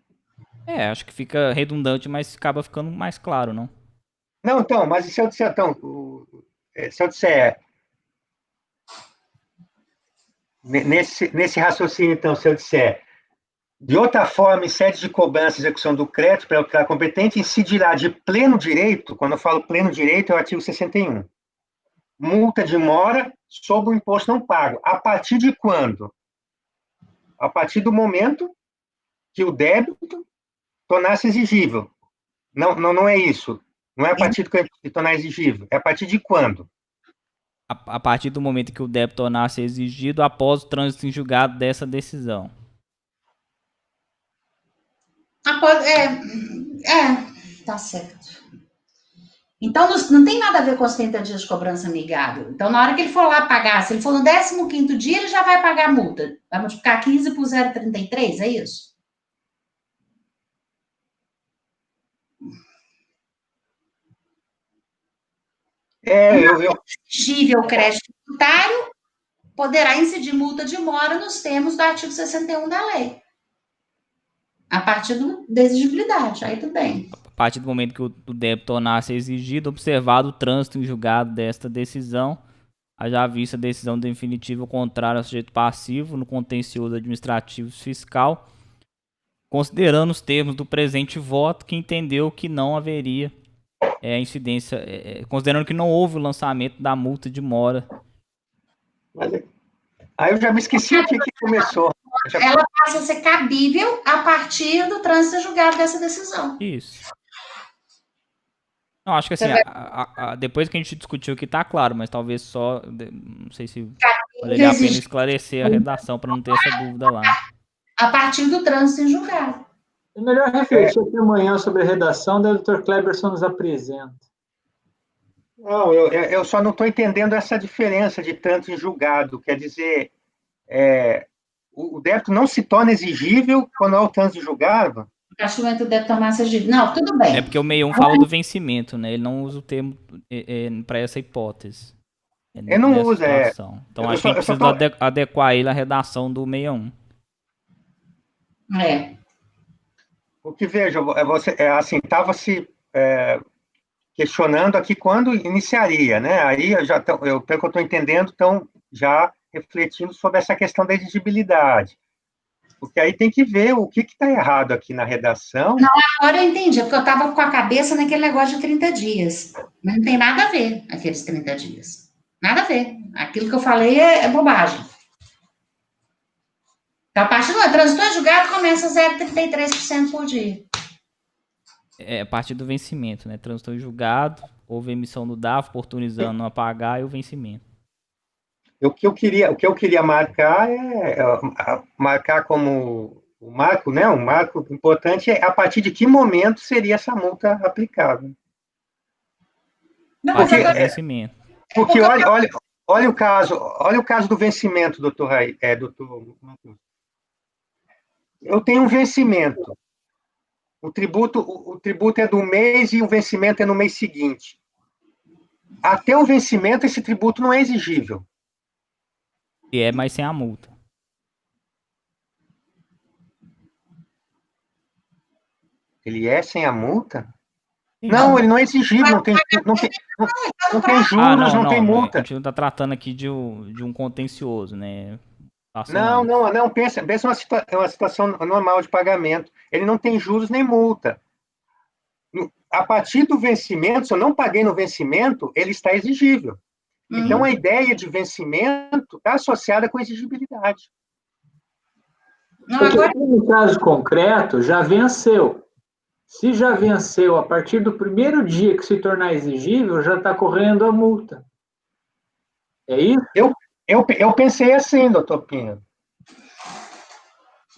Speaker 5: Acho que fica redundante, mas acaba ficando mais claro, não?
Speaker 4: Não, então, mas se eu disser, então, se eu disser, nesse raciocínio, então, se eu disser, de outra forma, em sede de cobrança e execução do crédito pela autoridade competente, incidirá de pleno direito, quando eu falo pleno direito, é o artigo 61, multa de mora sobre o imposto não pago. A partir de quando? A partir do momento que o débito tornar-se exigível. Não é isso. Não é a partir do que tornar exigível. É a partir de quando?
Speaker 5: A partir do momento que o débito tornar-se exigido após o trânsito em julgado dessa decisão.
Speaker 1: Tá certo. Então, não tem nada a ver com os 30 dias de cobrança amigável. Então, na hora que ele for lá pagar, se ele for no 15º dia, ele já vai pagar a multa. Vai multiplicar 15 por 0,33, é isso? Exigível crédito tributário, poderá incidir multa de mora nos termos do artigo 61 da lei. A partir da exigibilidade, aí tudo bem.
Speaker 5: A partir do momento que o débito tornar-se exigido, observado o trânsito em julgado desta decisão, haja vista a decisão definitiva contrária ao sujeito passivo no contencioso administrativo fiscal, considerando os termos do presente voto, que entendeu que não haveria incidência, considerando que não houve o lançamento da multa de mora.
Speaker 4: Aí eu já me esqueci o que começou.
Speaker 1: Ela passa a ser cabível a partir do trânsito julgado dessa decisão.
Speaker 5: Isso. Não, acho que assim, depois que a gente discutiu aqui tá claro, mas talvez só, não sei se valeria a pena esclarecer a redação para não ter essa dúvida lá.
Speaker 1: A partir do trânsito em julgado.
Speaker 7: É melhor refletir aqui amanhã sobre a redação, daí o Dr. Kleberson nos apresenta.
Speaker 4: Não, eu só não estou entendendo essa diferença de trânsito em julgado. Quer dizer, o débito não se torna exigível quando há o trânsito em julgado?
Speaker 1: O caçoamento deve tomar-se exigível. Não, tudo bem.
Speaker 5: É porque o 61 fala do vencimento, né? Ele não usa o termo para essa hipótese.
Speaker 4: Ele não usa,
Speaker 5: Então acho que a gente precisa adequar ele à redação do 61.
Speaker 4: Porque, veja, assim, estava se questionando aqui quando iniciaria, né? Aí, pelo que eu estou entendendo, estão já refletindo sobre essa questão da exigibilidade. Porque aí tem que ver o que está errado aqui na redação.
Speaker 1: Não, agora eu entendi, porque eu estava com a cabeça naquele negócio de 30 dias. Mas não tem nada a ver aqueles 30 dias. Nada a ver. Aquilo que eu falei é bobagem. Então, a partir do trânsito em julgado, começa 0,33% por dia.
Speaker 5: A partir do vencimento, né? Trânsito em julgado, houve emissão do DAF, oportunizando a pagar e o vencimento.
Speaker 4: O que eu queria marcar marcar como o marco, né? Um marco importante é a partir de que momento seria essa multa aplicável. Porque olha o caso do vencimento, doutor Matheus. Eu tenho um vencimento. O tributo é do mês e o vencimento é no mês seguinte. Até o vencimento, esse tributo não é exigível.
Speaker 5: Mas sem a multa.
Speaker 4: Ele é sem a multa? Sim, não, ele não é exigível, não tem juros, não tem multa.
Speaker 5: A gente não está tratando aqui de um contencioso, né?
Speaker 4: Não, pensa uma situação normal de pagamento. Ele não tem juros nem multa. A partir do vencimento, se eu não paguei no vencimento, ele está exigível. Então, a ideia de vencimento está associada com exigibilidade.
Speaker 7: No caso concreto, já venceu. Se já venceu a partir do primeiro dia que se tornar exigível, já está correndo a multa. É isso?
Speaker 4: Eu pensei assim, doutor Pinho.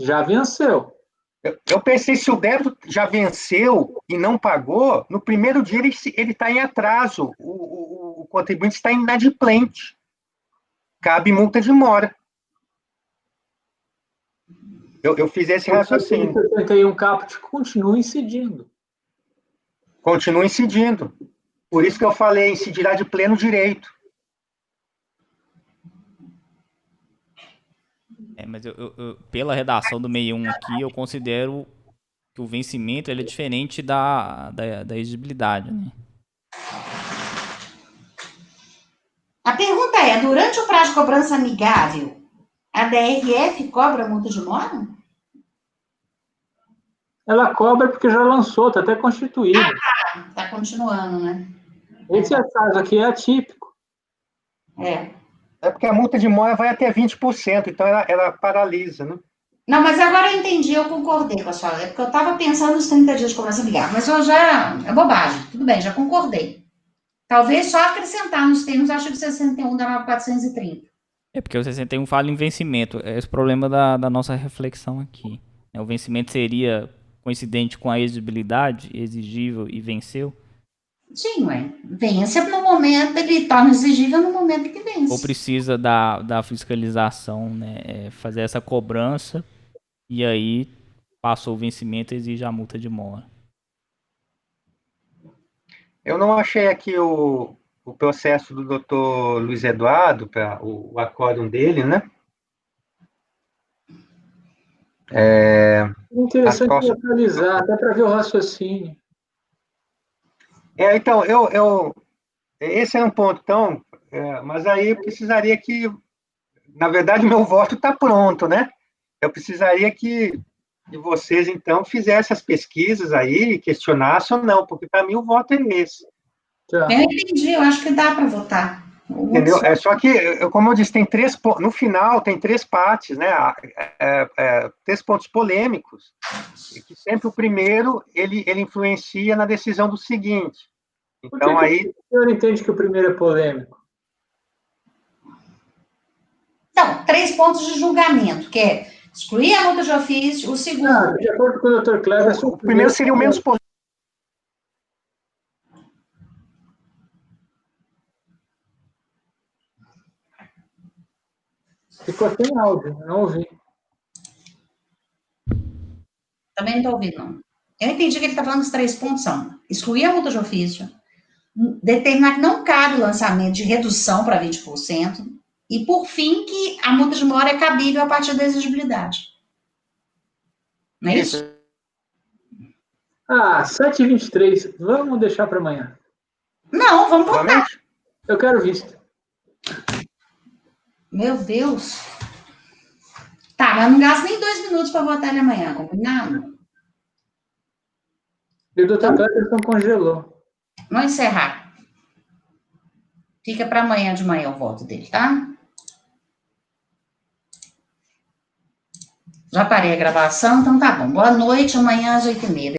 Speaker 7: Já venceu.
Speaker 4: Eu pensei, se o débito já venceu e não pagou, no primeiro dia ele está em atraso, o contribuinte está inadimplente. Cabe multa de mora. Eu fiz esse raciocínio.
Speaker 7: 71 caput continua incidindo.
Speaker 4: Continua incidindo. Por isso que eu falei, incidirá de pleno direito.
Speaker 5: Mas pela redação do 61 aqui, eu considero que o vencimento ele é diferente da exigibilidade, né?
Speaker 1: A pergunta é, durante o prazo de cobrança amigável, a DRF cobra multa de mora?
Speaker 7: Ela cobra porque já lançou, está até constituído.
Speaker 1: Tá continuando, né?
Speaker 7: Esse caso aqui é atípico.
Speaker 4: É porque a multa de mora vai até 20%, então ela paralisa, né?
Speaker 1: Não, mas agora eu entendi, eu concordei com a senhora. É porque eu estava pensando nos 30 dias de cobrança amigável, mas eu já... É bobagem. Tudo bem, já concordei. Talvez só acrescentar nos termos, acho que 61 da 9430.
Speaker 5: É porque o 61 fala em vencimento. É esse o problema da nossa reflexão aqui. O vencimento seria coincidente com a exigibilidade, exigível e venceu?
Speaker 1: Sim, ué. Vence no momento, ele torna exigível no momento que vence.
Speaker 5: Ou precisa da fiscalização, né? Fazer essa cobrança e aí passou o vencimento e exige a multa de mora.
Speaker 4: Eu não achei aqui o processo do doutor Luiz Eduardo, o acórdão dele, né?
Speaker 7: Interessante localizar, até para ver o raciocínio.
Speaker 4: Então, esse é um ponto, então, mas aí eu precisaria que, na verdade, meu voto está pronto, né? Eu precisaria que vocês, então, fizessem as pesquisas aí, questionassem ou não, porque para mim o voto é esse.
Speaker 1: Eu entendi, eu acho que dá para votar.
Speaker 4: Entendeu? Só que, como eu disse, tem no final tem 3 partes, né? 3 pontos polêmicos, e que sempre o primeiro, ele influencia na decisão do seguinte. Então,
Speaker 7: Por que o senhor entende que o primeiro é polêmico?
Speaker 1: Então, 3 pontos de julgamento, que é excluir a multa de ofício, o segundo...
Speaker 7: De acordo com o Dr. Kleber...
Speaker 4: O primeiro seria o menos polêmico.
Speaker 7: Ficou sem áudio, não ouvi.
Speaker 1: Também não estou ouvindo, não. Eu entendi que ele está falando dos 3 pontos são excluir a multa de ofício, determinar que não cabe o lançamento de redução para 20%, e, por fim, que a multa de mora é cabível a partir da exigibilidade. Não é isso?
Speaker 7: 7h23. Vamos deixar para amanhã.
Speaker 1: Não, vamos votar.
Speaker 7: Eu quero vista.
Speaker 1: Meu Deus. Tá, mas não gasto nem 2 minutos para votar ele amanhã, combinado?
Speaker 7: E o Dr. Cleverson congelou.
Speaker 1: Vamos encerrar. Fica para amanhã de manhã o voto dele, tá? Já parei a gravação, então tá bom. Boa noite, amanhã às 8h30.